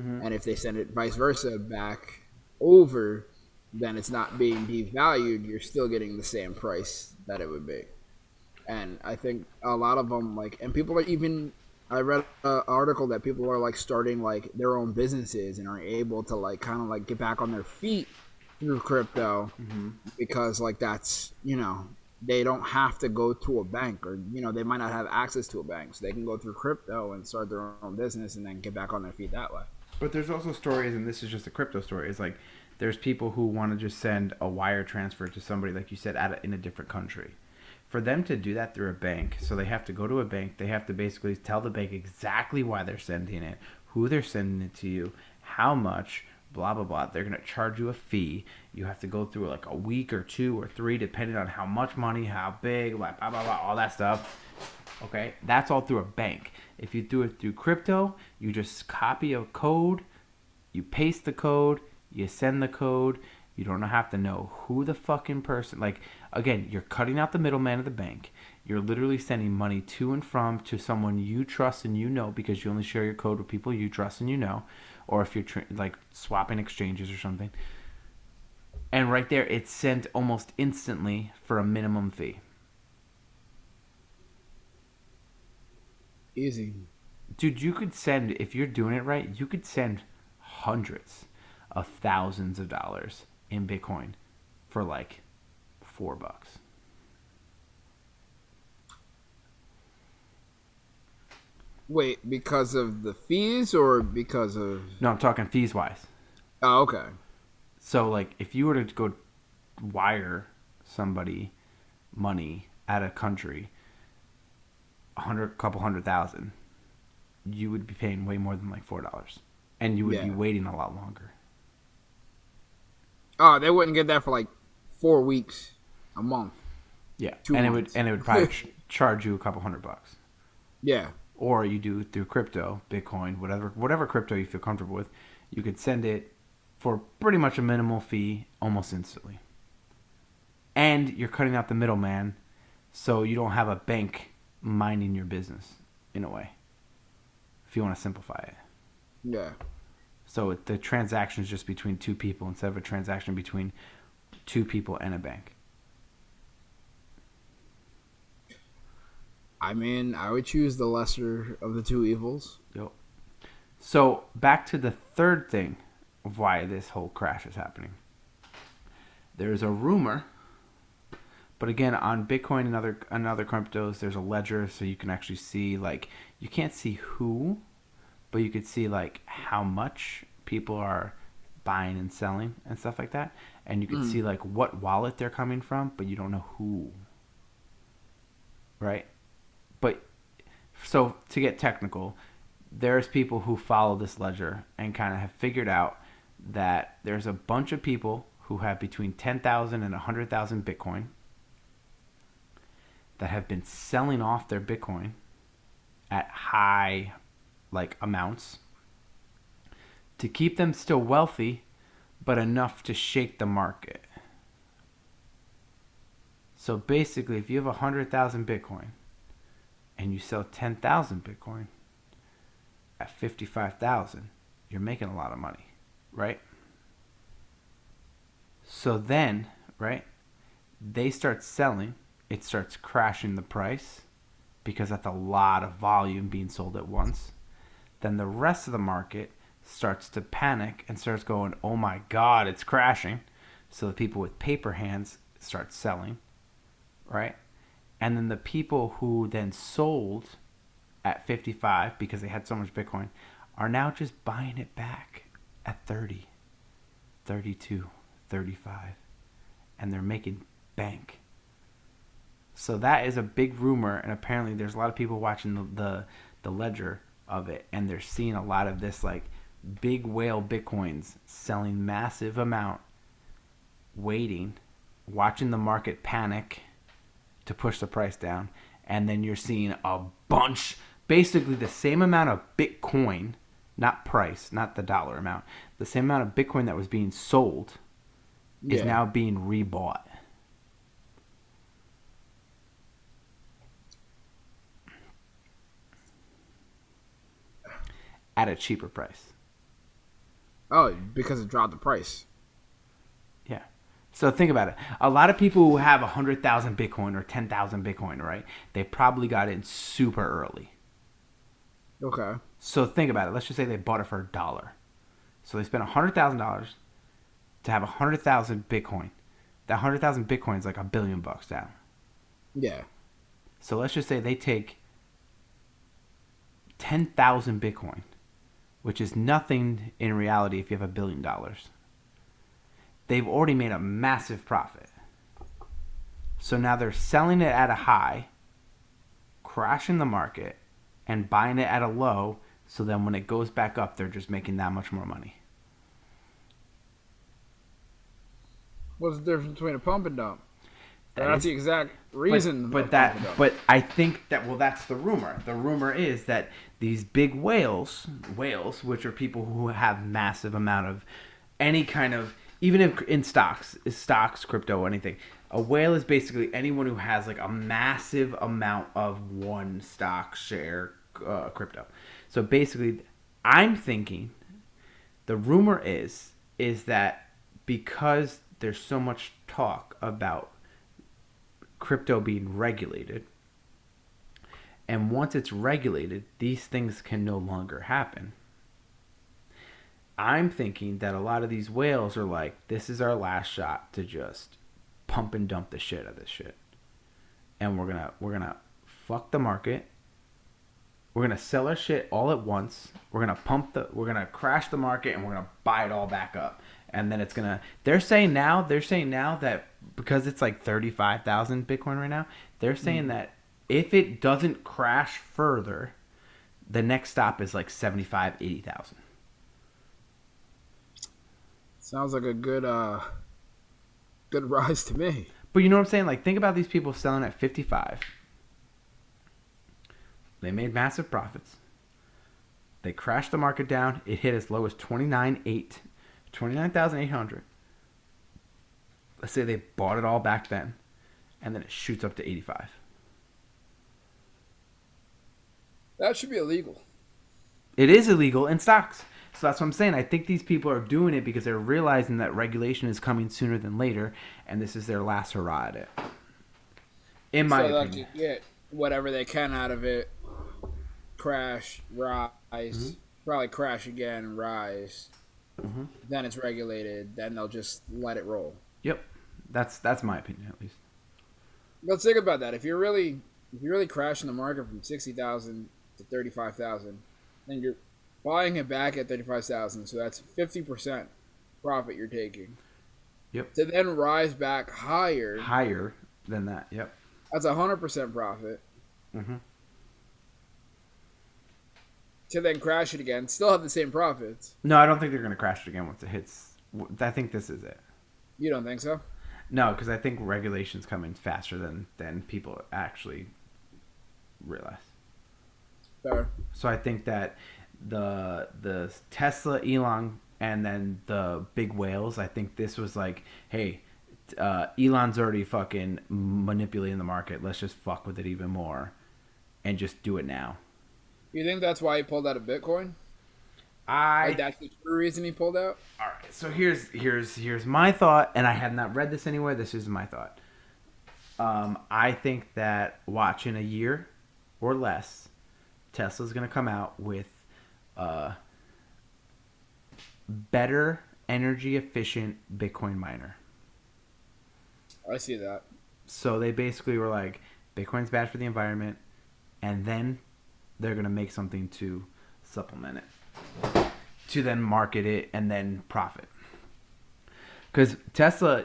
Mm-hmm. And if they send it vice versa back over, then it's not being devalued. You're still getting the same price that it would be. And I think a lot of them, like, and people are even, I read an article that people are, like, starting, like, their own businesses and are able to, like, kind of, like, get back on their feet through crypto, because, like, that's, you know, they don't have to go to a bank, or, you know, they might not have access to a bank, so they can go through crypto and start their own business and then get back on their feet that way. But there's also stories, and this is just a crypto story, it's like there's people who want to just send a wire transfer to somebody, like you said, in a different country. For them to do that through a bank, so they have to go to a bank, they have to basically tell the bank exactly why they're sending it, who they're sending it to you, how much, blah, blah, blah. They're going to charge you a fee. You have to go through like a week or 2 or 3, depending on how much money, how big, blah, blah, blah, blah, all that stuff. Okay? That's all through a bank. If you do it through crypto, you just copy a code, you paste the code, you send the code. You don't have to know who the fucking person, like, again, you're cutting out the middleman of the bank. You're literally sending money to and from to someone you trust and you know, because you only share your code with people you trust and you know, or if you're like swapping exchanges or something. And right there, it's sent almost instantly for a minimum fee. Easy. Dude, you could send, if you're doing it right, you could send hundreds of thousands of dollars in Bitcoin for like $4. Wait, because of the fees or because of? No, I'm talking fees wise. Oh, okay. So like if you were to go wire somebody money at a country, couple hundred thousand, you would be paying way more than like $4, and you would be Yeah. waiting a lot longer. Oh, they wouldn't get that for like 4 weeks, a month, Yeah, 2 months. and it would probably charge you a couple $100. Yeah. Or you do through crypto, Bitcoin, whatever crypto you feel comfortable with, you could send it for pretty much a minimal fee almost instantly. And you're cutting out the middleman, so you don't have a bank minding your business in a way. If you want to simplify it. Yeah. So the transaction is just between two people instead of a transaction between two people and a bank. I mean, I would choose the lesser of the two evils. Yep. So back to the third thing of why this whole crash is happening. There's a rumor, but again, on Bitcoin and other cryptos, there's a ledger, so you can actually see, like, you can't see who, but you could see like how much people are buying and selling and stuff like that, and you could see like what wallet they're coming from, but you don't know who. Right? But so to get technical, there's people who follow this ledger and kind of have figured out that there's a bunch of people who have between 10,000 and 100,000 Bitcoin that have been selling off their Bitcoin at high like amounts to keep them still wealthy, but enough to shake the market. So basically, if you have 100,000 Bitcoin and you sell 10,000 Bitcoin at 55,000, you're making a lot of money, right? So then, right, they start selling, it starts crashing the price because that's a lot of volume being sold at once. Then the rest of the market starts to panic and starts going, oh my God, it's crashing. So the people with paper hands start selling, right? And then the people who then sold at 55 because they had so much Bitcoin are now just buying it back at 30, 32, 35. And they're making bank. So that is a big rumor, and apparently there's a lot of people watching the ledger of it, and they're seeing a lot of this like big whale Bitcoins selling massive amount, waiting, watching the market panic to push the price down, and then you're seeing a bunch, basically the same amount of Bitcoin, not price, not the dollar amount, the same amount of Bitcoin that was being sold is now being rebought. At a cheaper price. Oh, because it dropped the price. Yeah. So think about it. A lot of people who have 100,000 Bitcoin or 10,000 Bitcoin, right? They probably got in super early. Okay. So think about it. Let's just say they bought it for $1. So they spent $100,000 to have 100,000 Bitcoin. That 100,000 Bitcoin is like $1 billion down. Yeah. So let's just say they take 10,000 Bitcoin, which is nothing in reality if you have $1 billion. They've already made a massive profit. So now they're selling it at a high, crashing the market, and buying it at a low, so then when it goes back up, they're just making that much more money. What's the difference between a pump and dump? That That's is- the exact reason. But I think that, well, that's the rumor. The rumor is that these big whales, which are people who have massive amount of any kind of, even if in stocks, crypto, anything. A whale is basically anyone who has like a massive amount of one stock share crypto. So basically, I'm thinking the rumor is that because there's so much talk about crypto being regulated, and once it's regulated, these things can no longer happen. I'm thinking that a lot of these whales are like, this is our last shot to just pump and dump the shit out of this shit, and we're gonna fuck the market, We're gonna sell our shit all at once. We're gonna crash the market, and we're gonna buy it all back up. And then it's gonna. They're saying now that because it's like 35,000 Bitcoin right now. They're saying that if it doesn't crash further, the next stop is like 75, 80,000. Sounds like a good rise to me. But you know what I'm saying? Like, think about these people selling at 55. They made massive profits. They crashed the market down. It hit as low as 29,800. Let's say they bought it all back then, and then it shoots up to 85. That should be illegal. It is illegal in stocks. So that's what I'm saying. I think these people are doing it because they're realizing that regulation is coming sooner than later, and this is their last hurrah at it. In my opinion. They get whatever they can out of it. Crash, rise, probably crash again, rise. Then it's regulated. Then they'll just let it roll. Yep, that's my opinion at least. Let's think about that. If you're really crashing the market from 60,000 to 35,000, then you're buying it back at 35,000. So that's 50% profit you're taking. Yep. To then rise back higher than that. Yep. That's 100% profit. Mm-hmm. To then crash it again, still have the same profits. No, I don't think they're going to crash it again once it hits. I think this is it. You don't think so? No, because I think regulation's coming faster than people actually realize. Fair. So I think that the Tesla, Elon, and then the big whales, I think this was like, hey, Elon's already fucking manipulating the market. Let's just fuck with it even more and just do it now. You think that's why he pulled out of Bitcoin? Like that's the true reason he pulled out? All right. So here's my thought, and I have not read this anywhere. This is my thought. I think that watching a year or less, Tesla's going to come out with better energy efficient Bitcoin miner. I see that. So they basically were like, Bitcoin's bad for the environment, and then they're going to make something to supplement it, to then market it and then profit. Because Tesla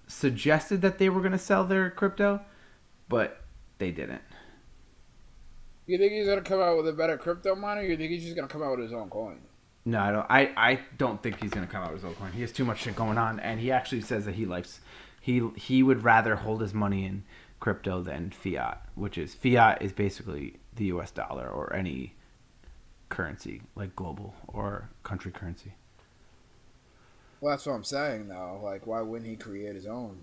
suggested that they were going to sell their crypto, but they didn't. You think he's going to come out with a better crypto miner, or you think he's just going to come out with his own coin? No, I don't. I don't think he's going to come out with his own coin. He has too much shit going on, and he actually says that he would rather hold his money in crypto than fiat, which is fiat is basically the US dollar or any currency like global or country currency. Well, that's what I'm saying though. Like, why wouldn't he create his own?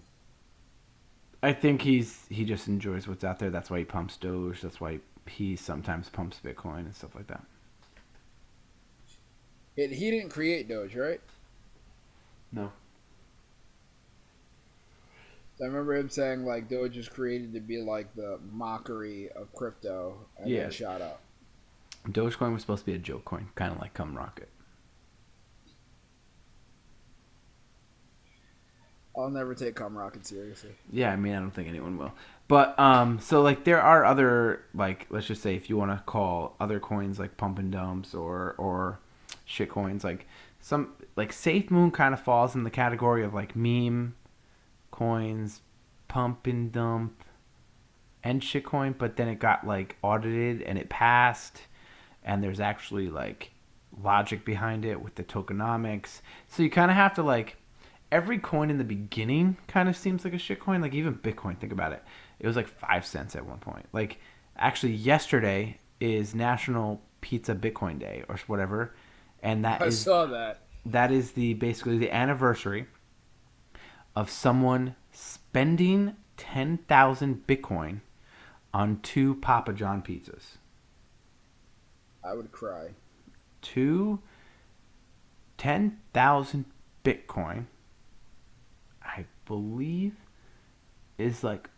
I think he just enjoys what's out there. That's why he pumps Doge. That's why he sometimes pumps Bitcoin and stuff like that. He didn't create Doge, right? No. I remember him saying like Doge was created to be like the mockery of crypto and then shot up. Dogecoin was supposed to be a joke coin, kind of like Come Rocket. I'll never take Come Rocket seriously. Yeah, I mean, I don't think anyone will. But so like there are other, like, let's just say if you want to call other coins like pump and dumps or shit coins, like some like Safe Moon kind of falls in the category of like meme coins, pump and dump, and shitcoin, but then it got like audited and it passed, and there's actually like logic behind it with the tokenomics. So you kind of have to like, every coin in the beginning kind of seems like a shitcoin. Like even Bitcoin, think about it. It was like 5 cents at one point. Like actually yesterday is National Pizza Bitcoin Day or whatever, and I saw that. That is basically the anniversary of someone spending 10,000 Bitcoin on 2 Papa John pizzas. I would cry. 10,000 Bitcoin, I believe, is like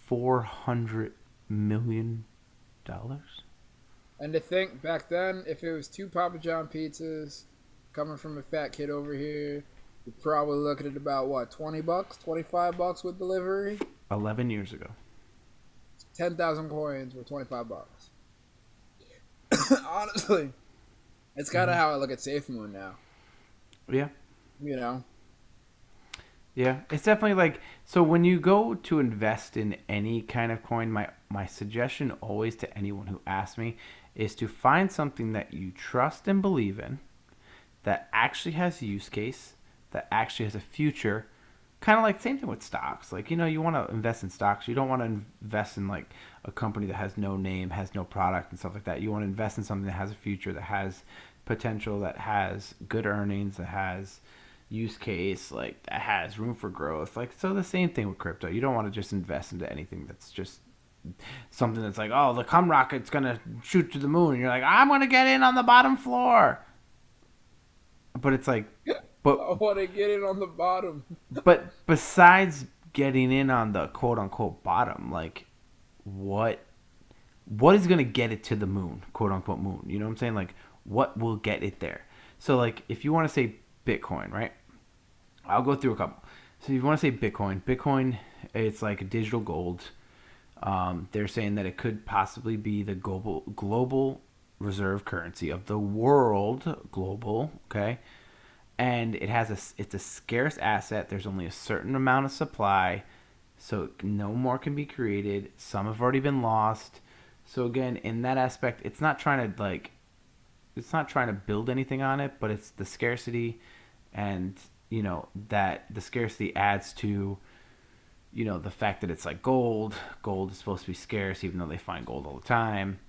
$400 million. And to think back then, if it was 2 Papa John pizzas coming from a fat kid over here, you're probably looking at about what, $20, $25 with delivery? 11 years ago. 10,000 coins were $25. Honestly, it's kind of how I look at SafeMoon now. Yeah. You know. Yeah, it's definitely like, so when you go to invest in any kind of coin, my suggestion always to anyone who asks me is to find something that you trust and believe in, that actually has a use case, that actually has a future. Kind of like same thing with stocks. Like, you want to invest in stocks. You don't want to invest in like a company that has no name, has no product and stuff like that. You want to invest in something that has a future, that has potential, that has good earnings, that has use case, like that has room for growth. Like, so the same thing with crypto. You don't want to just invest into anything that's just something that's like, oh, the cum rocket's gonna shoot to the moon, and you're like, I'm gonna get in on the bottom floor. But it's like, but I want to get it on the bottom. but besides getting in on the quote unquote bottom, like what is gonna get it to the moon, quote unquote moon? You know what I'm saying? Like, what will get it there? So like, if you want to say Bitcoin, right? I'll go through a couple. So if you want to say Bitcoin, it's like a digital gold. They're saying that it could possibly be the global reserve currency of the world, global, okay? And it's a scarce asset. There's only a certain amount of supply, so no more can be created. Some have already been lost. So again, in that aspect, it's not trying to build anything on it, but it's the scarcity, and that the scarcity adds to the fact that it's like gold. Gold is supposed to be scarce, even though they find gold all the time.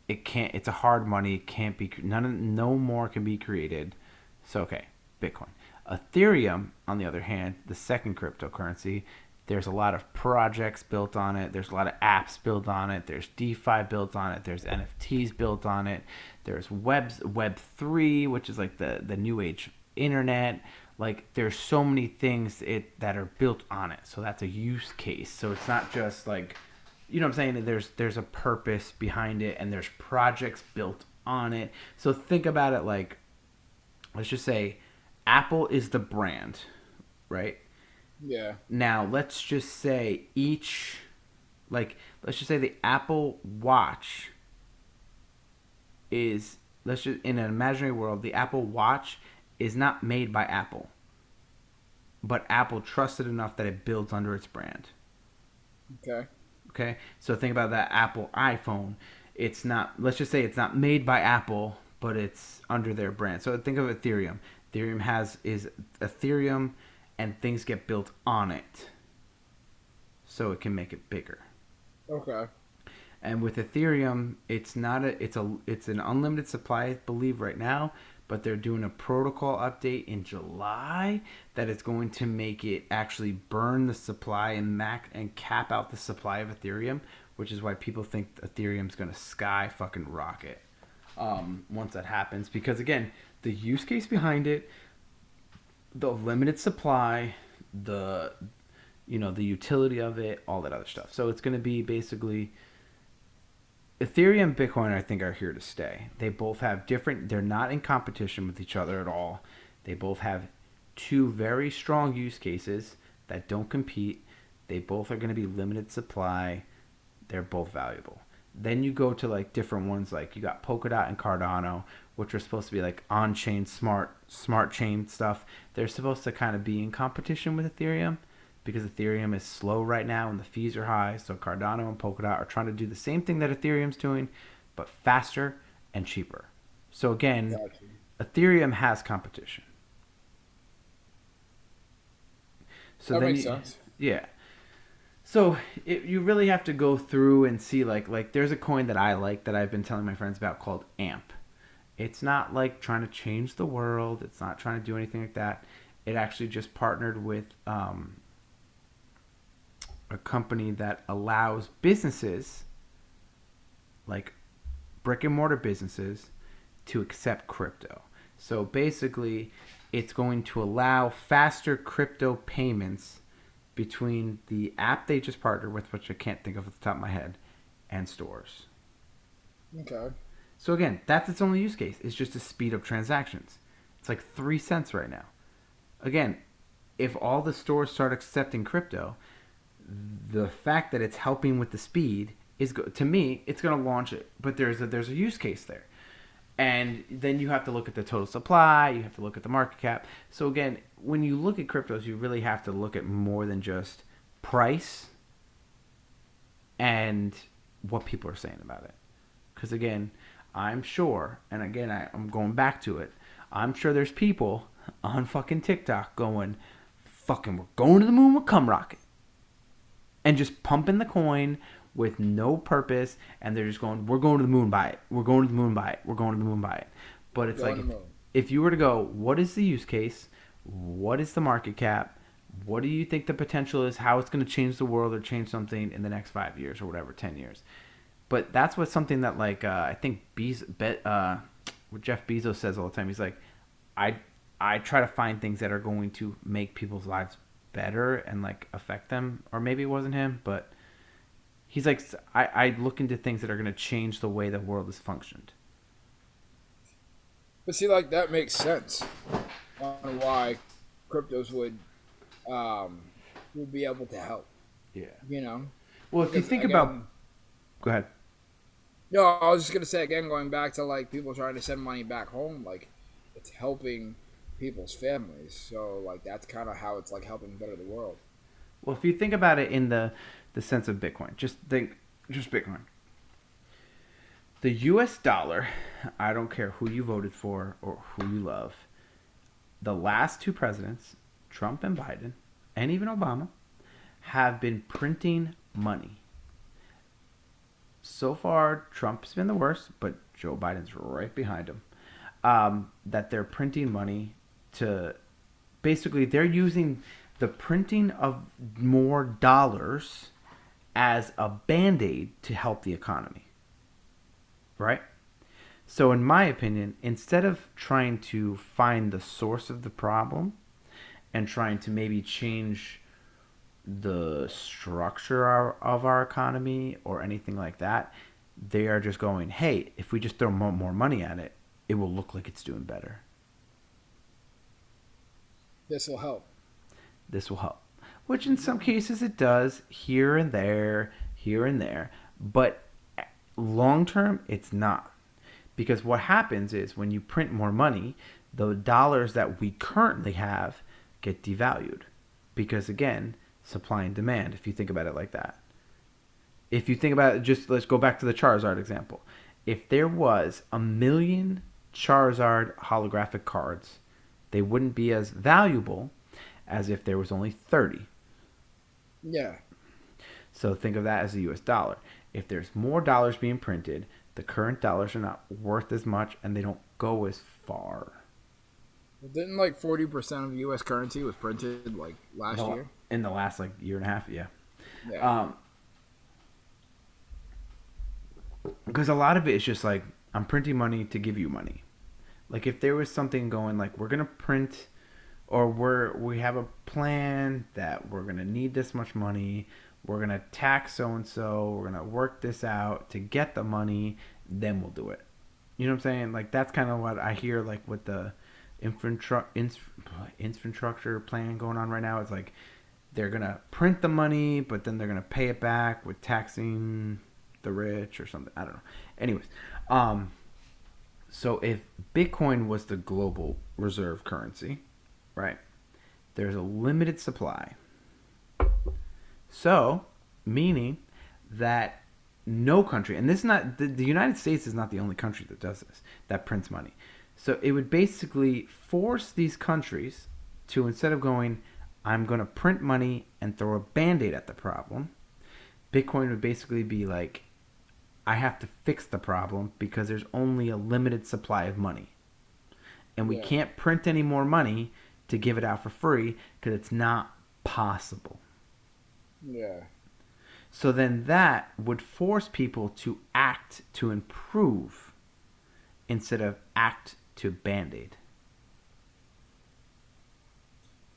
It's a hard money. It can't be, no more can be created. So, okay, Bitcoin. Ethereum, on the other hand, the second cryptocurrency, there's a lot of projects built on it. There's a lot of apps built on it. There's DeFi built on it. There's NFTs built on it. There's Web3, which is like the new age internet. Like, there's so many things that are built on it. So that's a use case. So it's not just like, you know what I'm saying? There's a purpose behind it, and there's projects built on it. So think about it like, let's just say Apple is the brand, right? Yeah. Now, let's just say let's just say the Apple Watch is, in an imaginary world, the Apple Watch is not made by Apple, but Apple trusted enough that it builds under its brand. Okay. Okay? So think about that Apple iPhone. Let's just say it's not made by Apple, but it's under their brand. So think of Ethereum. Is Ethereum, and things get built on it, so it can make it bigger. Okay. And with Ethereum, it's an unlimited supply, I believe, right now, but they're doing a protocol update in July that is going to make it actually burn the supply and cap out the supply of Ethereum, which is why people think Ethereum's going to sky fucking rocket once that happens. Because again, the use case behind it, the limited supply, the utility of it, all that other stuff. So it's going to be basically Ethereum and Bitcoin, I think, are here to stay. They both have they're not in competition with each other at all. They both have two very strong use cases that don't compete. They both are going to be limited supply. They're both valuable. Then you go to like different ones, like you got Polkadot and Cardano, which are supposed to be like on-chain smart chain stuff. They're supposed to kind of be in competition with Ethereum, because Ethereum is slow right now and the fees are high. So Cardano and Polkadot are trying to do the same thing that Ethereum's doing, but faster and cheaper. So again, Gotcha. Ethereum has competition. So That then makes sense. Yeah. So you really have to go through and see, like there's a coin that I like that I've been telling my friends about called AMP. It's not like trying to change the world. It's not trying to do anything like that. It actually just partnered with a company that allows businesses, like brick and mortar businesses, to accept crypto. So basically, it's going to allow faster crypto payments between the app they just partnered with, which I can't think of at the top of my head, and stores. Okay. So again, that's its only use case. It's just to speed up transactions. It's like 3 cents right now. Again, if all the stores start accepting crypto, the fact that it's helping with the speed to me, it's going to launch it, but there's a use case there. And then you have to look at the total supply, you have to look at the market cap. So again, when you look at cryptos, you really have to look at more than just price and what people are saying about it. Because again, I'm sure, and again, I'm going back to it, I'm sure there's people on fucking TikTok going, fucking, we're going to the moon with cum rocket. And just pumping the coin with no purpose, and they're just going, we're going to the moon by it. We're going to the moon by it. We're going to the moon by it. But it's like, if you were to go, what is the use case? What is the market cap? What do you think the potential is? How it's going to change the world or change something in the next 5 years or whatever, 10 years? But that's what something that like I think what Jeff Bezos says all the time. He's like, I try to find things that are going to make people's lives better and like affect them. Or maybe it wasn't him, but he's like, I look into things that are going to change the way the world is functioned. But see, like, that makes sense on why cryptos would be able to help. Yeah. You know? Well, if you think about... Go ahead. No, I was just going to say, again, going back to, like, people trying to send money back home, like, it's helping people's families. So, like, that's kind of how it's, like, helping better the world. Well, if you think about it in the sense of Bitcoin, just Bitcoin. The U.S. dollar, I don't care who you voted for or who you love, the last two presidents, Trump and Biden, and even Obama, have been printing money. So far, Trump's been the worst, but Joe Biden's right behind him. That they're printing money to... Basically, they're using the printing of more dollars as a Band-Aid to help the economy. Right? So in my opinion, instead of trying to find the source of the problem and trying to maybe change the structure of our economy or anything like that, they are just going, hey, if we just throw more money at it, it will look like it's doing better. This will help. This will help. Which in some cases it does, here and there. But long term, it's not. Because what happens is when you print more money, the dollars that we currently have get devalued. Because again, supply and demand, if you think about it like that. If you think about it, just let's go back to the Charizard example. If there was 1 million Charizard holographic cards, they wouldn't be as valuable as if there was only 30. Yeah. So think of that as the US dollar. If there's more dollars being printed, the current dollars are not worth as much and they don't go as far. Didn't like 40% of U.S. currency was printed like last year? In the last like year and a half, yeah. Because a lot of it is just like, I'm printing money to give you money. Like if there was something going like, we're going to print, or we have a plan that we're going to need this much money, we're going to tax so-and-so, we're going to work this out to get the money, then we'll do it. You know what I'm saying? Like that's kind of what I hear like with the infrastructure plan going on right now. It's like they're going to print the money, but then they're going to pay it back with taxing the rich or something. I don't know. Anyways, so if Bitcoin was the global reserve currency, right, there's a limited supply. So, meaning that no country, and this is not, the United States is not the only country that does this, that prints money. So it would basically force these countries to, instead of going, I'm going to print money and throw a Band-Aid at the problem, Bitcoin would basically be like, I have to fix the problem because there's only a limited supply of money. And we can't print any more money to give it out for free because it's not possible. Yeah. So then that would force people to act to improve instead of act to Band-Aid.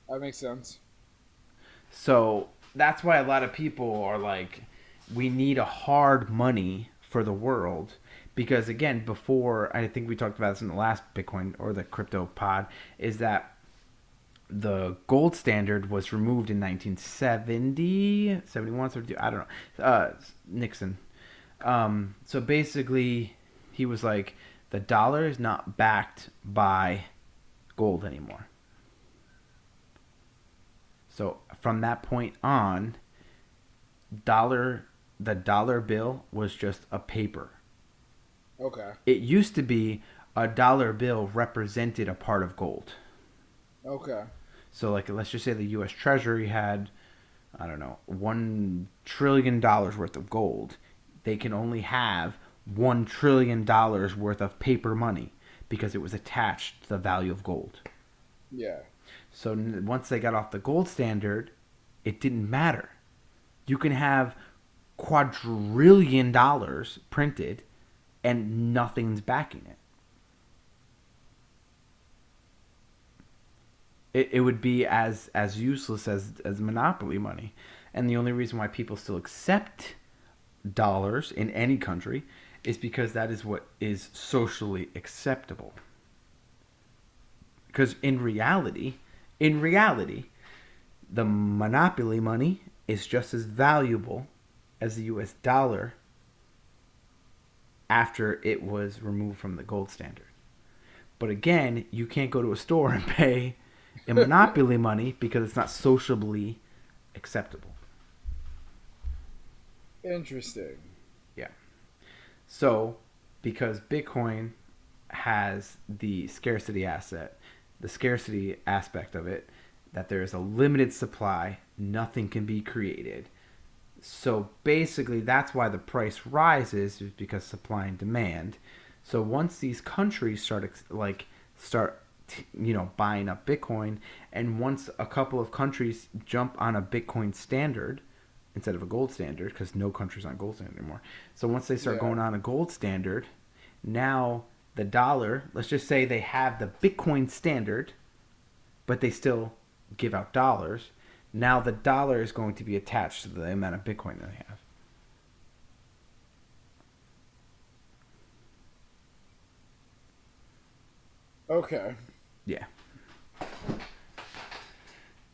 That makes sense. So that's why a lot of people are like, we need a hard money for the world. Because again, before, I think we talked about this in the last Bitcoin or the crypto pod, is that the gold standard was removed in 1970, 71, 72, I don't know, Nixon. So basically, he was like, the dollar is not backed by gold anymore. So from that point on, the dollar bill was just a paper. Okay. It used to be a dollar bill represented a part of gold. Okay. So like let's just say the US Treasury had, I don't know, $1 trillion worth of gold. They can only have $1 trillion worth of paper money because it was attached to the value of gold. Yeah. So once they got off the gold standard, it didn't matter. You can have $quadrillion printed and nothing's backing it. It would be as useless as monopoly money. And the only reason why people still accept dollars in any country is because that is what is socially acceptable. Because in reality, the monopoly money is just as valuable as the US dollar after it was removed from the gold standard. But again, you can't go to a store and pay in monopoly money because it's not socially acceptable. Interesting. Yeah. So, because Bitcoin has the scarcity aspect of it, that there is a limited supply, nothing can be created. So basically, that's why the price rises, is because supply and demand. So once these countries start buying up Bitcoin, and once a couple of countries jump on a Bitcoin standard instead of a gold standard, because no country's on gold standard anymore. So once they start going on a gold standard, now the dollar, let's just say they have the Bitcoin standard, but they still give out dollars. Now the dollar is going to be attached to the amount of Bitcoin that they have. Okay. Yeah.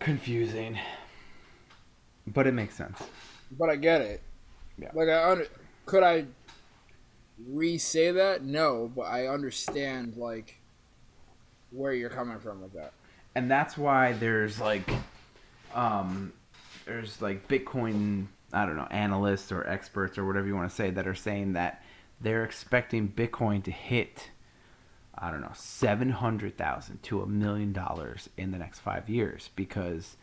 Confusing. But it makes sense. But I get it. Yeah. Like could I re-say that? No, but I understand like where you're coming from with that. And that's why there's Bitcoin, I don't know, analysts or experts or whatever you want to say that are saying that they're expecting Bitcoin to hit, I don't know, $700,000 to $1 million in the next 5 years, because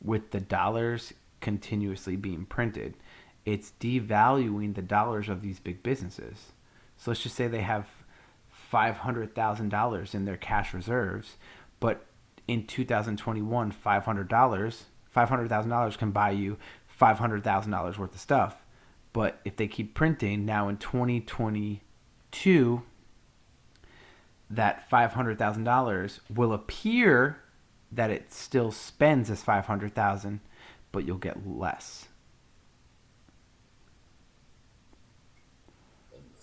with the dollars continuously being printed, it's devaluing the dollars of these big businesses. So let's just say they have $500,000 in their cash reserves, but in 2021, $500,000 can buy you $500,000 worth of stuff. But if they keep printing, now in 2022, that $500,000 will appear that it still spends as $500,000, but you'll get less.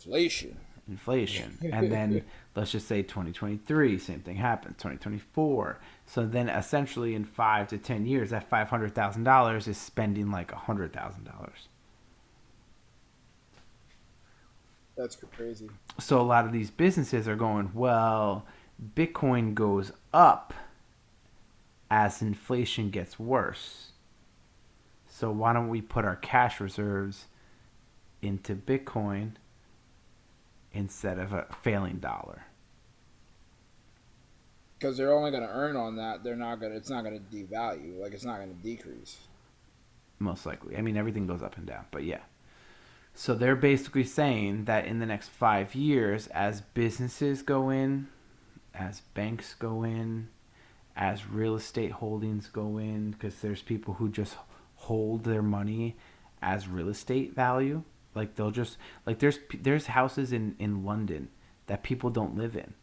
Inflation. And then let's just say 2023, same thing happens. 2024. So then essentially in 5 to 10 years, that $500,000 is spending like $100,000. That's crazy. So a lot of these businesses are going, well, Bitcoin goes up as inflation gets worse. So why don't we put our cash reserves into Bitcoin instead of a failing dollar? Because they're only going to earn on that. It's not going to devalue. Like, it's not going to decrease. Most likely. I mean, everything goes up and down, but yeah. So they're basically saying that in the next 5 years, as businesses go in, as banks go in, as real estate holdings go in, because there's people who just hold their money as real estate value. Like they'll just, like there's houses in London that people don't live in,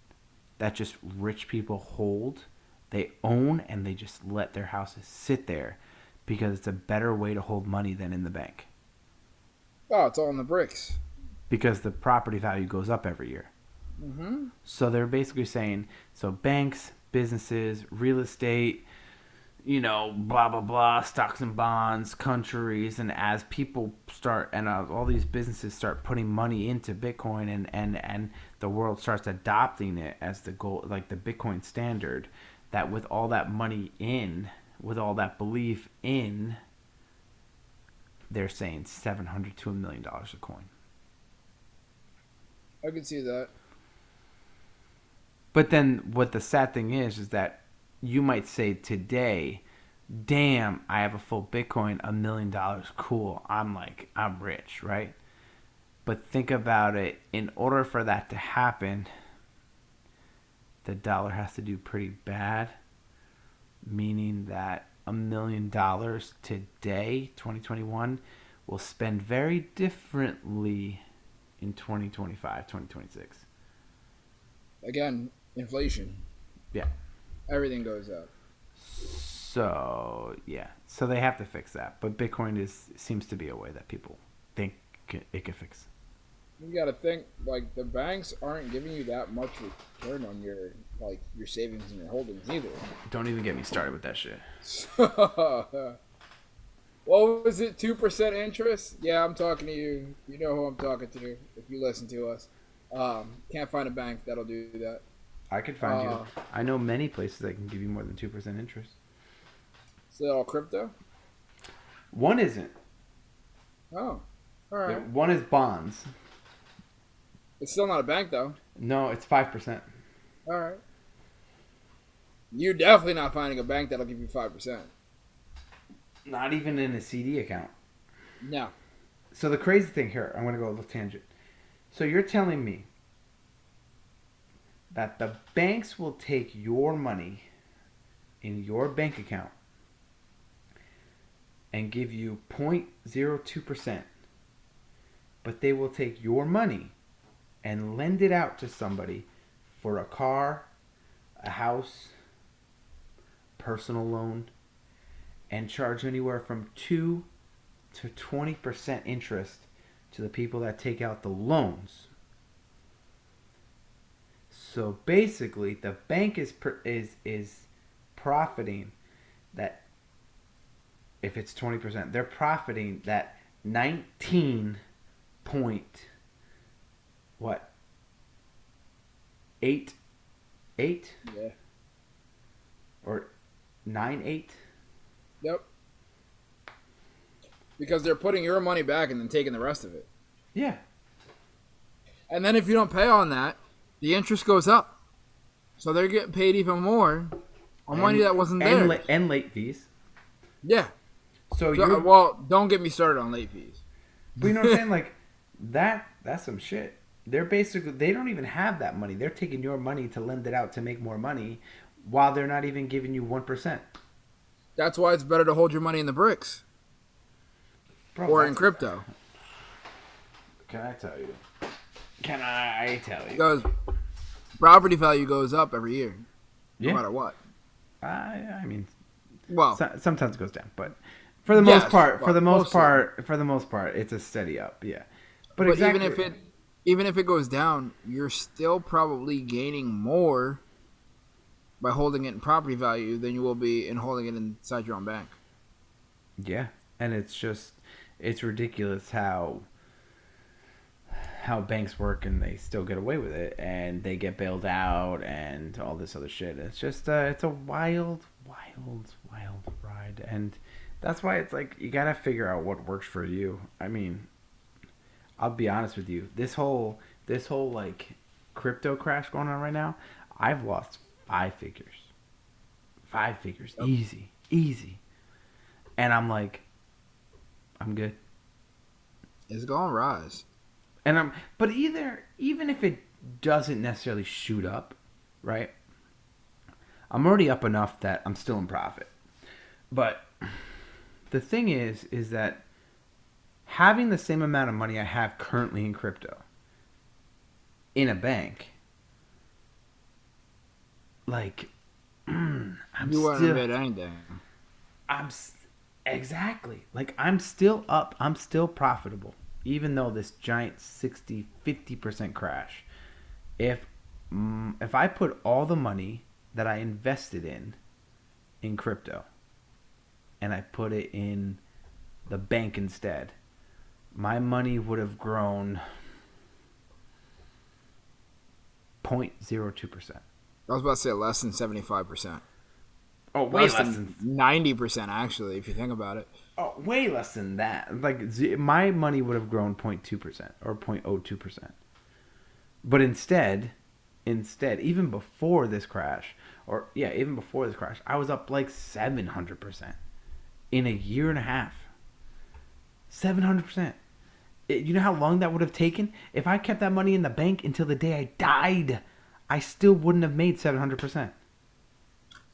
that just rich people hold, they own, and they just let their houses sit there because it's a better way to hold money than in the bank. Oh, it's all in the bricks. Because the property value goes up every year. Mm-hmm. So they're basically saying, so banks, businesses, real estate, blah blah blah, stocks and bonds, countries, and as people start and all these businesses start putting money into Bitcoin, and the world starts adopting it as the goal, like the Bitcoin standard, that with all that money in, with all that belief in, they're saying $700 to $1 million a coin. I can see that. But then what the sad thing is that you might say today, damn, I have a full Bitcoin, $1 million, cool. I'm rich, right? But think about it. In order for that to happen, the dollar has to do pretty bad, meaning that $1 million today, 2021, will spend very differently in 2025, 2026. Again, inflation. Yeah. Everything goes up. So yeah, so they have to fix that. But Bitcoin seems to be a way that people think it can fix. You got to think, like, the banks aren't giving you that much return on your savings and your holdings either. Don't even get me started with that shit. What was it? 2% interest? Yeah, I'm talking to you. You know who I'm talking to if you listen to us. Can't find a bank that'll do that. I could find you. I know many places that can give you more than 2% interest. Is that all crypto? One isn't. Oh, all right. One is bonds. It's still not a bank, though. No, it's 5%. All right. You're definitely not finding a bank that'll give you 5%. Not even in a CD account. No. So the crazy thing here, I'm going to go a little tangent. So you're telling me that the banks will take your money in your bank account and give you 0.02%, but they will take your money and lend it out to somebody for a car, a house, personal loan, and charge anywhere from 2 to 20% interest to the people that take out the loans. So basically, the bank is profiting that if it's 20%, they're profiting that 19 point what 8 Yeah. or 9.8. Yep. Because they're putting your money back and then taking the rest of it. Yeah. And then if you don't pay on that, the interest goes up. So they're getting paid even more on money that wasn't there. And late fees. Yeah. So well, don't get me started on late fees. But you know what I'm saying? Like that's some shit. They're basically, they don't even have that money. They're taking your money to lend it out to make more money while they're not even giving you 1%. That's why it's better to hold your money in the bricks. Bro, or in crypto. Can I tell you? Because property value goes up every year. No matter what. I mean, well, sometimes it goes down, but for the most part, well, for the most part, it's a steady up. Yeah. But exactly, even if it goes down, you're still probably gaining more by holding it in property value than you will be in holding it inside your own bank. Yeah, and it's ridiculous how banks work and they still get away with it and they get bailed out and all this other shit. It's just it's a wild ride, and that's why it's like you gotta figure out what works for you. I mean, I'll be honest with you. This whole like crypto crash going on right now, I've lost 5 figures. 5 figures. Yep. Easy. And I'm like, I'm good. It's gonna rise. And but even if it doesn't necessarily shoot up, right? I'm already up enough that I'm still in profit. But the thing is that having the same amount of money I have currently in crypto in a bank, like, you wouldn't have made anything. Exactly. Like, I'm still up. I'm still profitable. Even though this giant 50% crash. If I put all the money that I invested in crypto, and I put it in the bank instead, my money would have grown 0.02%. I was about to say less than 75%. Oh, way Less less than than 90%, actually, if you think about it. oh, way less than that. Like my money would have grown 0.2% or 0.02%. But instead, even before this crash, I was up like 700% in a year and a half. 700%. You know how long that would have taken? If I kept that money in the bank until the day I died, I still wouldn't have made 700%.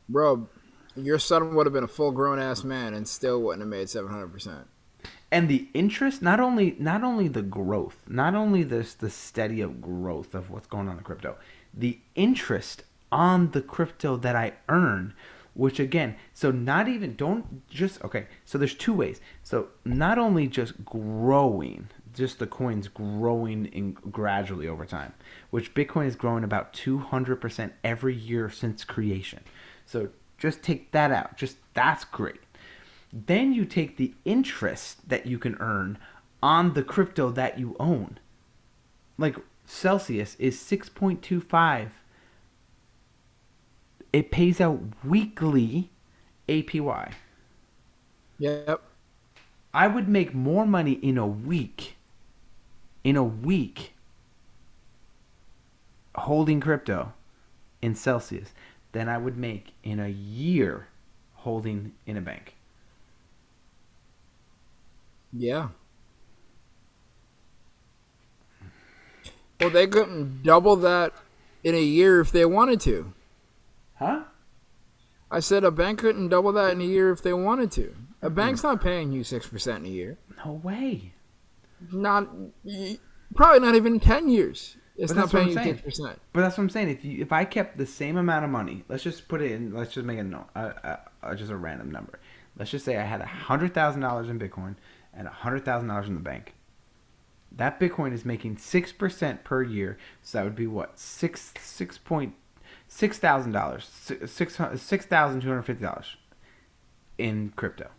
Bro, your son would have been a full grown ass man and still wouldn't have made 700%. And the interest, not only the growth, not only the steady of growth of what's going on in crypto, the interest on the crypto that I earn, which again, so not even, don't just, okay, so there's two ways. So not only just growing, just the coins growing gradually over time, which Bitcoin is growing about 200% every year since creation. So just take that out. Just that's great. Then you take the interest that you can earn on the crypto that you own. Like Celsius is 6.25. It pays out weekly APY. Yep. I would make more money in a week holding crypto in Celsius than I would make in a year holding in a bank. Yeah. Well, they couldn't double that in a year if they wanted to. Huh? I said a bank couldn't double that in a year if they wanted to. A bank's not paying you 6% in a year. No way. Not probably not even 10 years. It's But not that's what paying I'm you saying. 6%. But that's what I'm saying. If I kept the same amount of money, let's just put it in. Let's just make a note. Just a random number. Let's just say I had $100,000 in Bitcoin and $100,000 in the bank. That Bitcoin is making 6% per year. So that would be what? $6,250 in crypto.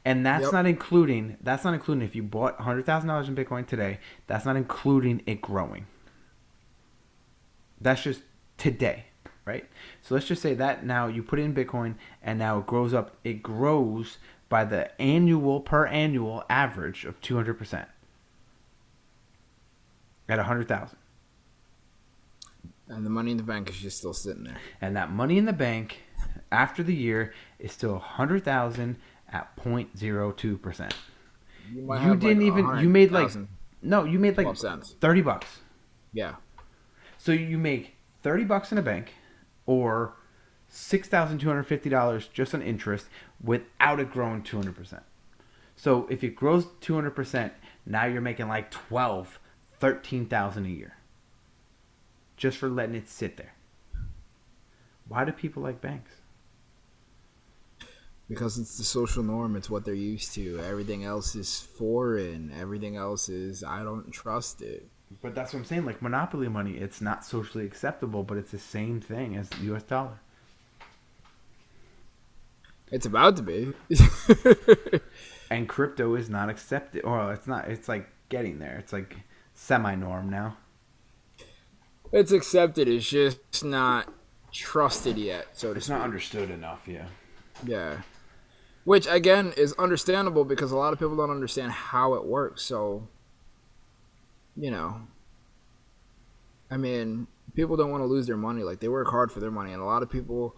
And that's not including if you bought $100,000 in Bitcoin today, that's not including it growing. That's just today, right? So let's just say that now you put it in Bitcoin and now it grows up. It grows by the per annual average of 200% at 100,000. And the money in the bank is just still sitting there. And that money in the bank after the year is still 100,000 at 0.02%. You didn't even you made like $30. Yeah. So you make $30 in a bank or $6,250 just on interest without it growing 200%. So if it grows 200%, now you're making like $13,000 a year just for letting it sit there. Why do people like banks? Because it's the social norm. It's what they're used to. Everything else is foreign. Everything else is, I don't trust it. But that's what I'm saying. Like monopoly money, it's not socially acceptable, but it's the same thing as the U.S. dollar. It's about to be. And crypto is not accepted. Or it's not. It's like getting there. It's like semi-norm now. It's accepted. It's just not trusted yet, so to speak. It's not understood enough, yeah. Yeah. Which, again, is understandable because a lot of people don't understand how it works. So, you know, I mean, people don't want to lose their money. Like, they work hard for their money. And a lot of people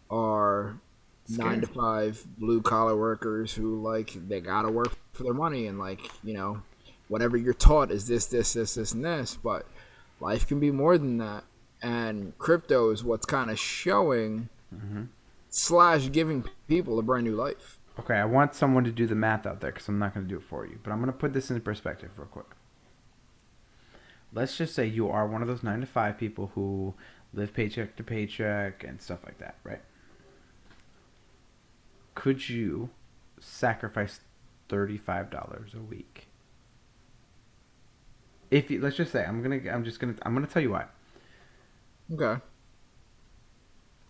are Scared. 9-to-5 blue-collar workers who, like, they got to work for their money. And, like, you know, whatever you're taught is this, and this. But life can be more than that. And crypto is what's kind of showing / giving people a brand new life. Okay, I want someone to do the math out there because I'm not going to do it for you. But I'm going to put this in perspective real quick. Let's just say you are one of those 9-to-5 people who live paycheck to paycheck and stuff like that, right? Could you sacrifice $35 a week? If you, let's just say I'm gonna tell you why. Okay.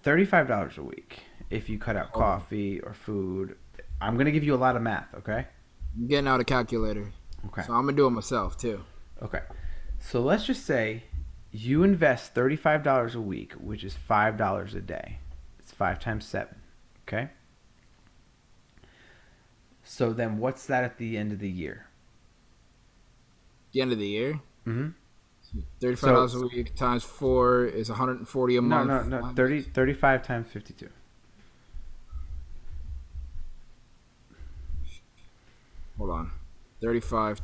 $35 a week if you cut out coffee or food I'm gonna give you a lot of math. Okay. I'm getting out a calculator. Okay. So I'm gonna do it myself too. Okay. So let's just say you invest $35 a week, which is $5 a day. It's 5 times 7. Okay. So then, what's that at the end of the year? The end of the year. Mm-hmm. $35 a week times 4 is $140 a month. No. 35 times 52. Hold on. 35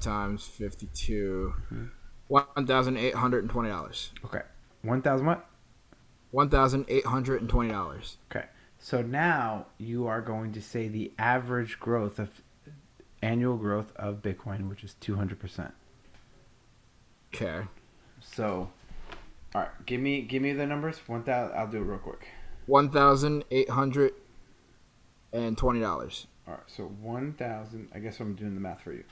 times 52. $1,820. Okay. 1,000 what? $1,820. Okay. So now you are going to say the average growth of annual growth of Bitcoin, which is 200%. Okay. So, all right, give me the numbers. 1,000. I'll do it real quick. $1,820. All right. So 1,000. I guess I'm doing the math for you.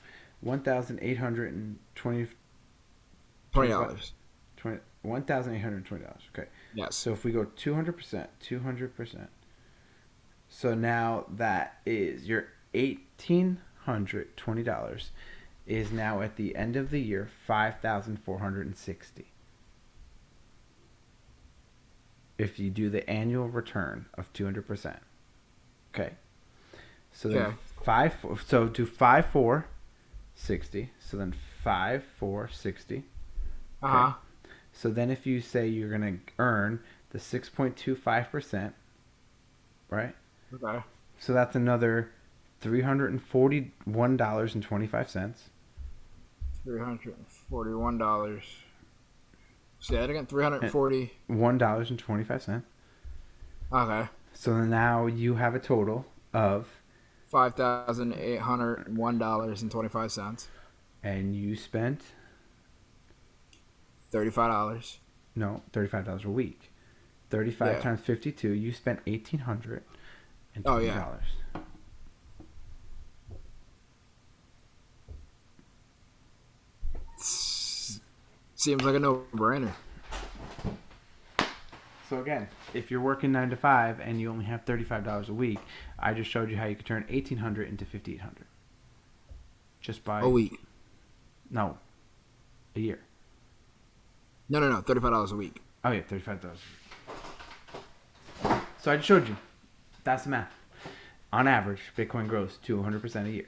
$1,820. $20. $1,820. Okay. Yes. So if we go 200%, 200%. So now that is your $1,820 is now at the end of the year $5,460. If you do the annual return of 200%. Okay. So then so do 5,460. So then 5,460. Uh-huh. So then if you say you're going to earn the 6.25%, right? Okay. So that's another $341.25. $341. Say that again. $1.25. Okay. So now you have a total of $5,801.25. and you spent $35. no $35 a week. 35 times 52. You spent $1,820. Oh yeah. Seems like a no-brainer. So again, if you're working 9 to 5 and you only have $35 a week, I just showed you how you could turn $1,800 into $5,800. Just by A week. No, a year. No. $35 a week. Oh yeah, $35. So I just showed you. That's the math. On average, Bitcoin grows 200% a year.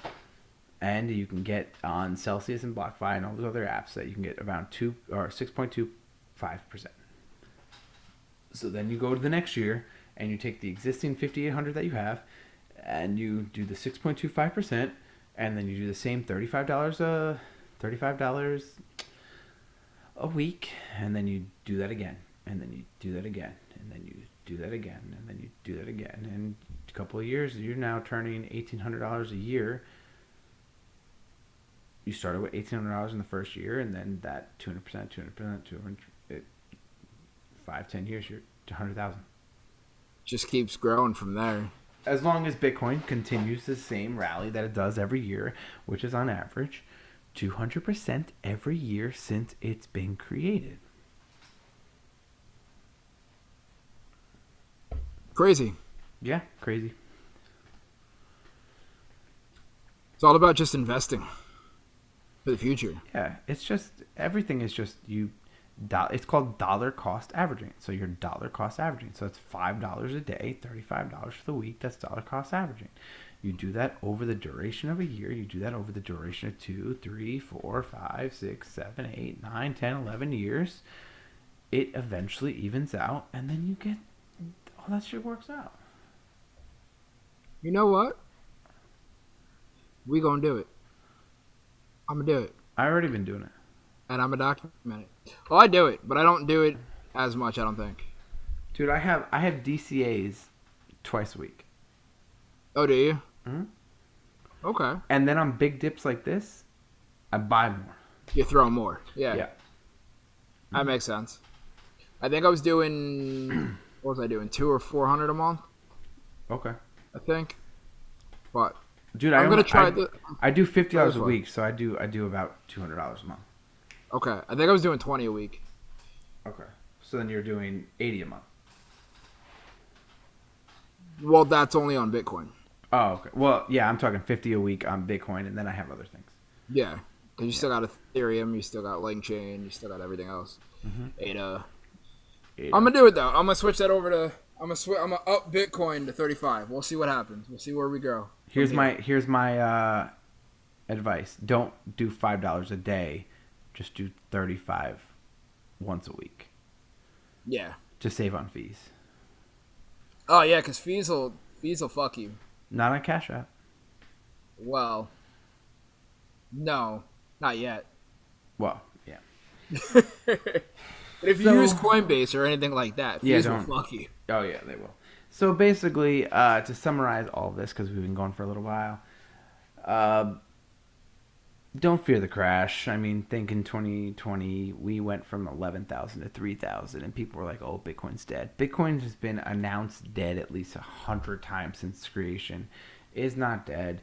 And you can get on Celsius and BlockFi and all those other apps that you can get around 6.25%. So then you go to the next year and you take the existing 5,800 that you have and you do the 6.25% and then you do the same $35 a week and then you do that again and then you do that again and then you do that again and then you do that again, and a couple of years you're now turning $1,800 a year. You started with $1,800 in the first year, and then that 200%, 200%, 5-10 years, you're to 100,000. Just keeps growing from there. As long as Bitcoin continues the same rally that it does every year, which is on average 200% every year since it's been created. Crazy. Yeah, crazy. It's all about just investing for the future. Yeah, it's just everything is just it's called dollar cost averaging. So you're dollar cost averaging. So it's $5 a day, $35 for the week. That's dollar cost averaging. You do that over the duration of a year. You do that over the duration of 2, 3, 4, 5, 6, 7, 8, 9, 10, 11 years. It eventually evens out, and then you get all that shit works out. You know what? We gonna do it. I'm gonna do it. I already been doing it. And I'm gonna document it. Well, I do it, but I don't do it as much, I don't think. Dude, I have DCAs twice a week. Oh, do you? Mm-hmm. Okay. And then on big dips like this, I buy more. You throw more. Yeah. Yeah. That makes sense. I think I was doing... What was I doing? 200 or 400 a month? Okay. I think. But... Dude, I'm gonna try I do $50 a week, so I do about $200 a month. Okay. I think I was doing 20 a week. Okay. So then you're doing 80 a month. Well, that's only on Bitcoin. Oh, okay. Well, yeah, I'm talking 50 a week on Bitcoin, and then I have other things. Yeah, because you Yeah. still got Ethereum, you still got LinkChain, you still got everything else. ADA. I'm gonna do it though. I'm gonna switch that over to. I'm gonna up Bitcoin to 35. We'll see what happens. We'll see where we go. Here's my advice. Don't do $5 a day. Just do 35 once a week. Yeah. Just save on fees. Oh yeah, because fees will fuck you. Not on Cash App. Well, no, not yet. Well, yeah. But if you use Coinbase or anything like that, fees will fuck you. Oh yeah, they will. So basically, to summarize all of this, because we've been going for a little while, don't fear the crash. I mean, think in 2020 we went from 11,000 to 3,000, and people were like, "Oh, Bitcoin's dead." Bitcoin has been announced dead at least 100 times since its creation. It is not dead.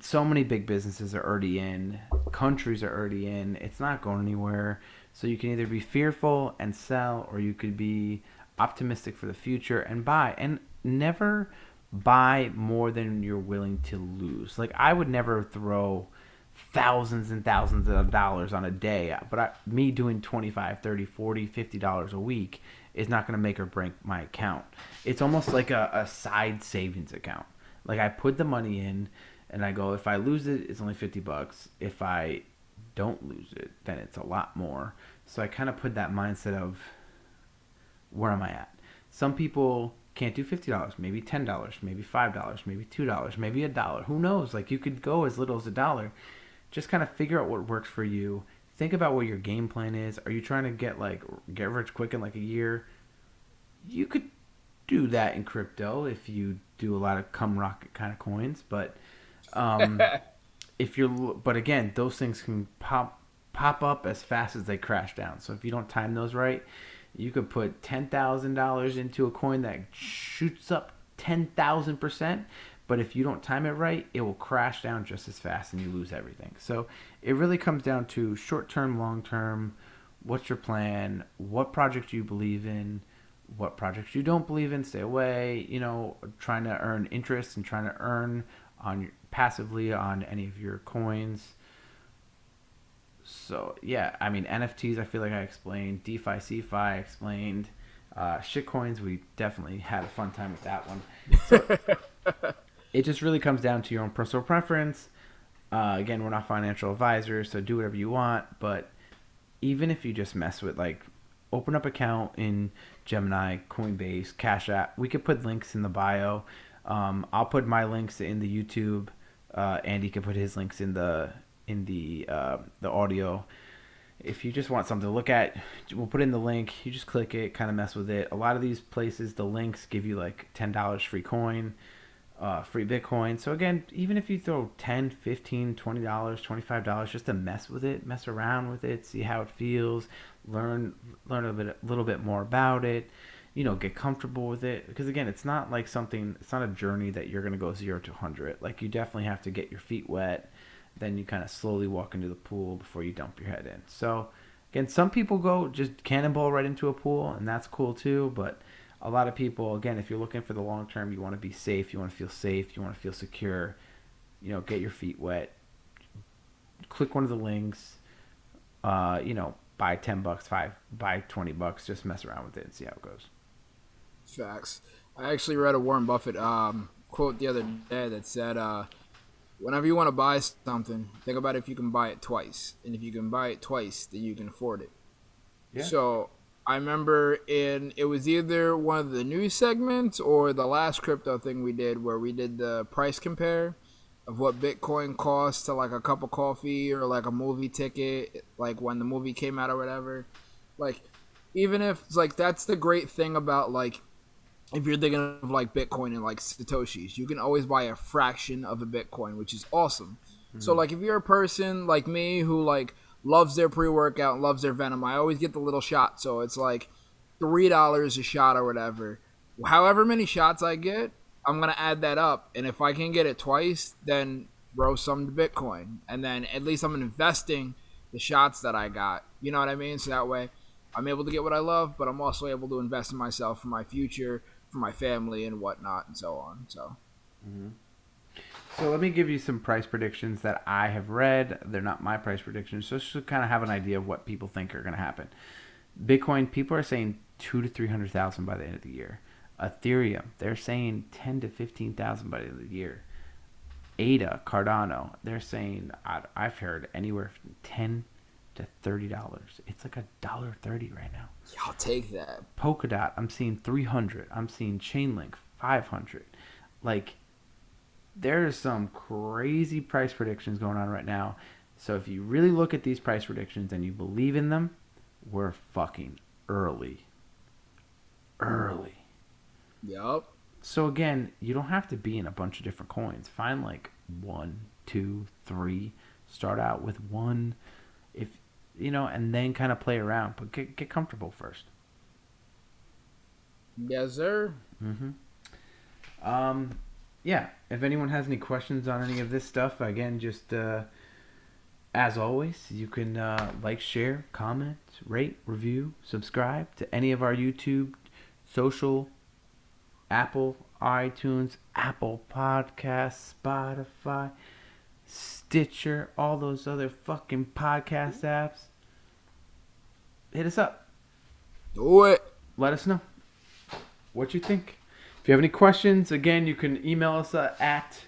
So many big businesses are already in. Countries are already in. It's not going anywhere. So you can either be fearful and sell, or you could be optimistic for the future and buy. And never buy more than you're willing to lose. Like, I would never throw thousands and thousands of dollars on a day, but me doing 25, 30, 40, $50 a week is not going to make or break my account. It's almost like a side savings account. Like, I put the money in and I go, if I lose it, it's only $50. If I don't lose it, then it's a lot more. So I kind of put that mindset of, where am I at? Some people can't do $50, maybe $10, maybe $5, maybe $2, maybe $1. Who knows? Like, you could go as little as $1. Just kind of figure out what works for you. Think about what your game plan is. Are you trying to get rich quick in like a year? You could do that in crypto if you do a lot of come rocket kind of coins, but but again, those things can pop up as fast as they crash down. So if you don't time those right, you could put $10,000 into a coin that shoots up 10,000%. But if you don't time it right, it will crash down just as fast and you lose everything. So it really comes down to short term, long term. What's your plan? What projects you believe in? What projects you don't believe in? Stay away. Trying to earn interest and trying to earn passively on any of your coins. So yeah, I mean, NFTs, I feel like I explained. DeFi, CeFi, I explained. Shitcoins, we definitely had a fun time with that one. So, it just really comes down to your own personal preference. Again, we're not financial advisors, so do whatever you want. But even if you just mess with, open up account in Gemini, Coinbase, Cash App. We could put links in the bio. I'll put my links in the YouTube. Andy can put his links in the audio. If you just want something to look at, we'll put in the link. You just click it, kind of mess with it. A lot of these places, the links give you $10 free coin. Free Bitcoin. So again, even if you throw $10, $15, $20, $25 just to mess with it, mess around with it, see how it feels, learn a little bit more about it, get comfortable with it. Because again, it's not it's not a journey that you're going to go 0 to 100. You definitely have to get your feet wet. Then you kind of slowly walk into the pool before you dump your head in. So again, some people go just cannonball right into a pool, and that's cool too, but a lot of people, again, if you're looking for the long term, you want to be safe, you want to feel safe, you want to feel secure, get your feet wet, click one of the links, buy $10, buy $20, just mess around with it and see how it goes. Facts. I actually read a Warren Buffett quote the other day that said, whenever you want to buy something, think about if you can buy it twice. And if you can buy it twice, then you can afford it. Yeah. So I remember it was either one of the news segments or the last crypto thing we did where we did the price compare of what Bitcoin costs to a cup of coffee or a movie ticket, when the movie came out or whatever. Even if that's the great thing about if you're thinking of Bitcoin and Satoshis, you can always buy a fraction of a Bitcoin, which is awesome. Mm-hmm. So if you're a person like me who loves their pre-workout and loves their Venom, I always get the little shot. So it's $3 a shot or whatever. However many shots I get, I'm going to add that up. And if I can get it twice, then throw some to Bitcoin. And then at least I'm investing the shots that I got. You know what I mean? So that way I'm able to get what I love, but I'm also able to invest in myself for my future for my family and whatnot and so on. So So let me give you some price predictions that I have read. They're not my price predictions, just to kind of have an idea of what people think are going to happen. Bitcoin, people are saying 200,000 to 300,000 by the end of the year. Ethereum, they're saying 10 to 15,000 by the end of the year. ADA, Cardano, they're saying, I've heard anywhere from $10 to $30. It's like $1.30 right now. I'll take that. Polkadot, I'm seeing 300. I'm seeing Chainlink 500. Like, there's some crazy price predictions going on right now. So if you really look at these price predictions and you believe in them, we're fucking early. Yup. So again, you don't have to be in a bunch of different coins. Find like 1, 2, 3. Start out with one, if you know, and then kind of play around. But get comfortable first. Yes, sir. Yeah. If anyone has any questions on any of this stuff, again, just as always, you can like, share, comment, rate, review, subscribe to any of our YouTube, social, Apple, iTunes, Apple Podcasts, Spotify, Stitcher, all those other fucking podcast apps. Hit us up. Do it. Let us know what you think. If you have any questions, again, you can email us at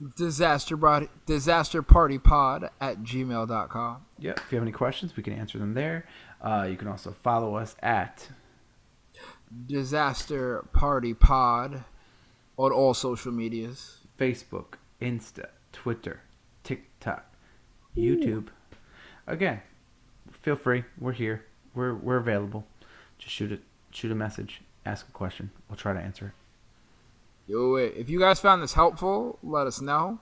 disasterpartypod@gmail.com. Yep. If you have any questions, we can answer them there. You can also follow us at Disaster Party Pod on all social medias. Facebook, Insta, Twitter, TikTok, YouTube. Again, feel free. We're here. We're available. Just shoot a message, ask a question. We'll try to answer it. Do it. If you guys found this helpful, let us know.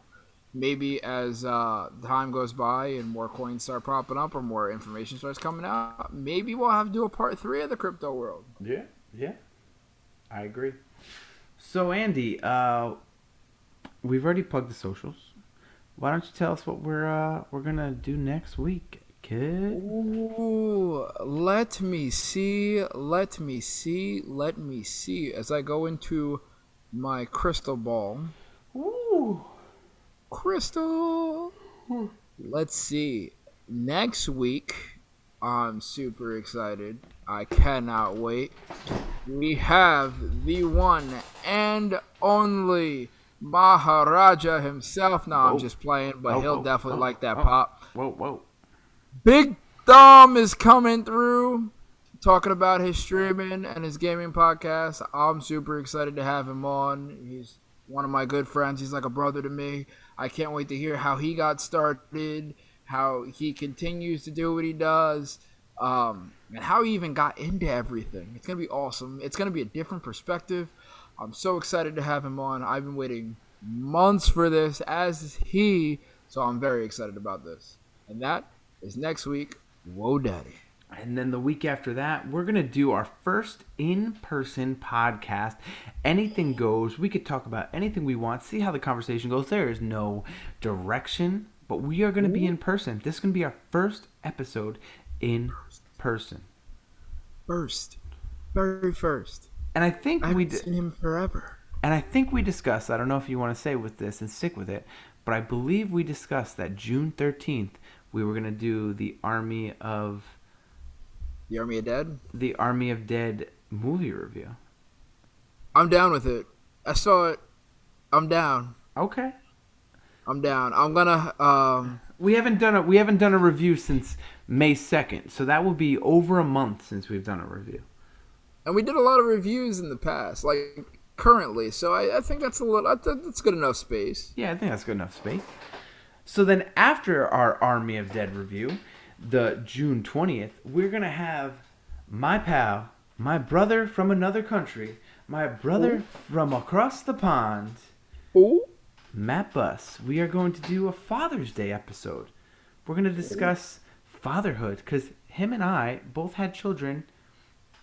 Maybe as time goes by and more coins start popping up or more information starts coming out, maybe we'll have to do a part 3 of the crypto world. Yeah. I agree. So Andy, we've already plugged the socials. Why don't you tell us what we're gonna do next week, kid? Ooh, let me see. As I go into my crystal ball. Ooh. Crystal. Let's see. Next week, I'm super excited. I cannot wait. We have the one and only Maharaja himself. No, I'm just playing, but he'll definitely like that pop. Whoa. Big Dom is coming through, talking about his streaming and his gaming podcast. I'm super excited to have him on. He's one of my good friends. He's like a brother to me. I can't wait to hear how he got started, how he continues to do what he does, and how he even got into everything. It's going to be awesome. It's going to be a different perspective. I'm so excited to have him on. I've been waiting months for this, as is he, so I'm very excited about this. And that is next week. Whoa, daddy. And then the week after that, we're going to do our first in-person podcast. Anything goes. We could talk about anything we want, see how the conversation goes. There is no direction, but we are going to be in person. This is going to be our first episode in person. Very first. And I think I haven't seen him forever. And I think we discussed, I don't know if you want to say with this and stick with it, but I believe we discussed that June 13th, we were going to do the Army of Dead? The Army of Dead movie review. I'm down with it. I saw it. I'm down. Okay. I'm down. I'm gonna We haven't done a review since May 2nd, so that will be over a month since we've done a review. And we did a lot of reviews in the past, like currently. So I think that's that's good enough space. Yeah, I think that's good enough space. So then after our Army of Dead review, the June 20th, we're going to have my pal, my brother from another country, my brother from across the pond, Matt Buss. We are going to do a Father's Day episode. We're going to discuss fatherhood, because him and I both had children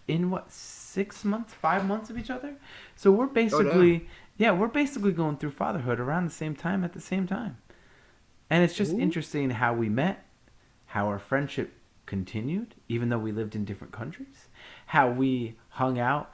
in 6 months, 5 months of each other. So we're basically, we're basically going through fatherhood around the same time at the same time. And it's just interesting how we met, how our friendship continued, even though we lived in different countries, how we hung out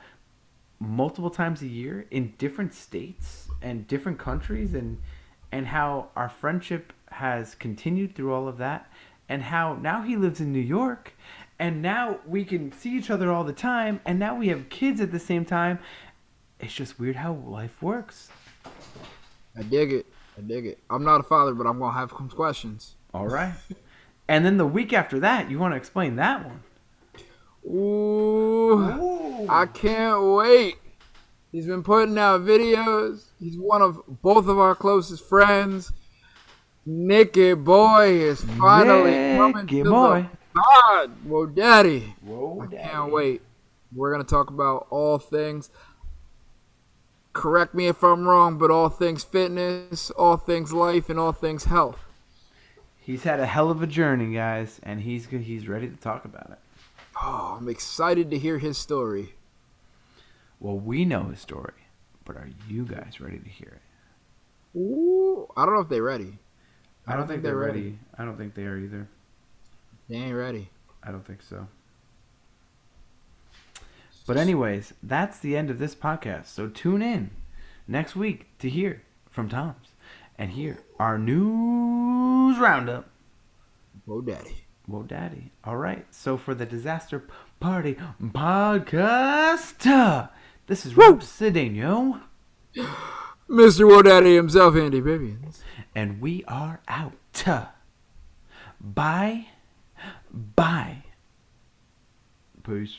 multiple times a year in different states and different countries, and how our friendship has continued through all of that, and how now he lives in New York, and now we can see each other all the time, and now we have kids at the same time. It's just weird how life works. I dig it. I dig it. I'm not a father, but I'm going to have some questions. All right. And then the week after that, you want to explain that one. Ooh, I can't wait. He's been putting out videos. He's one of both of our closest friends. Nicky Boy is finally coming to the pod. Whoa, Daddy. I can't wait. We're going to talk about all things. Correct me if I'm wrong, but all things fitness, all things life, and all things health. He's had a hell of a journey, guys, and he's ready to talk about it. Oh, I'm excited to hear his story. Well, we know his story, but are you guys ready to hear it? Ooh, I don't know if they're ready. I don't think they're ready. I don't think they are either. They ain't ready. I don't think so. But anyways, that's the end of this podcast. So tune in next week to hear from Tom's and hear our news roundup. Whoa, Daddy. Whoa, Daddy. All right. So for the Disaster Party podcast, this is Rob Cedeno. Mr. Whoa, Daddy himself, Andy Bibians. And we are out. Bye. Bye. Peace.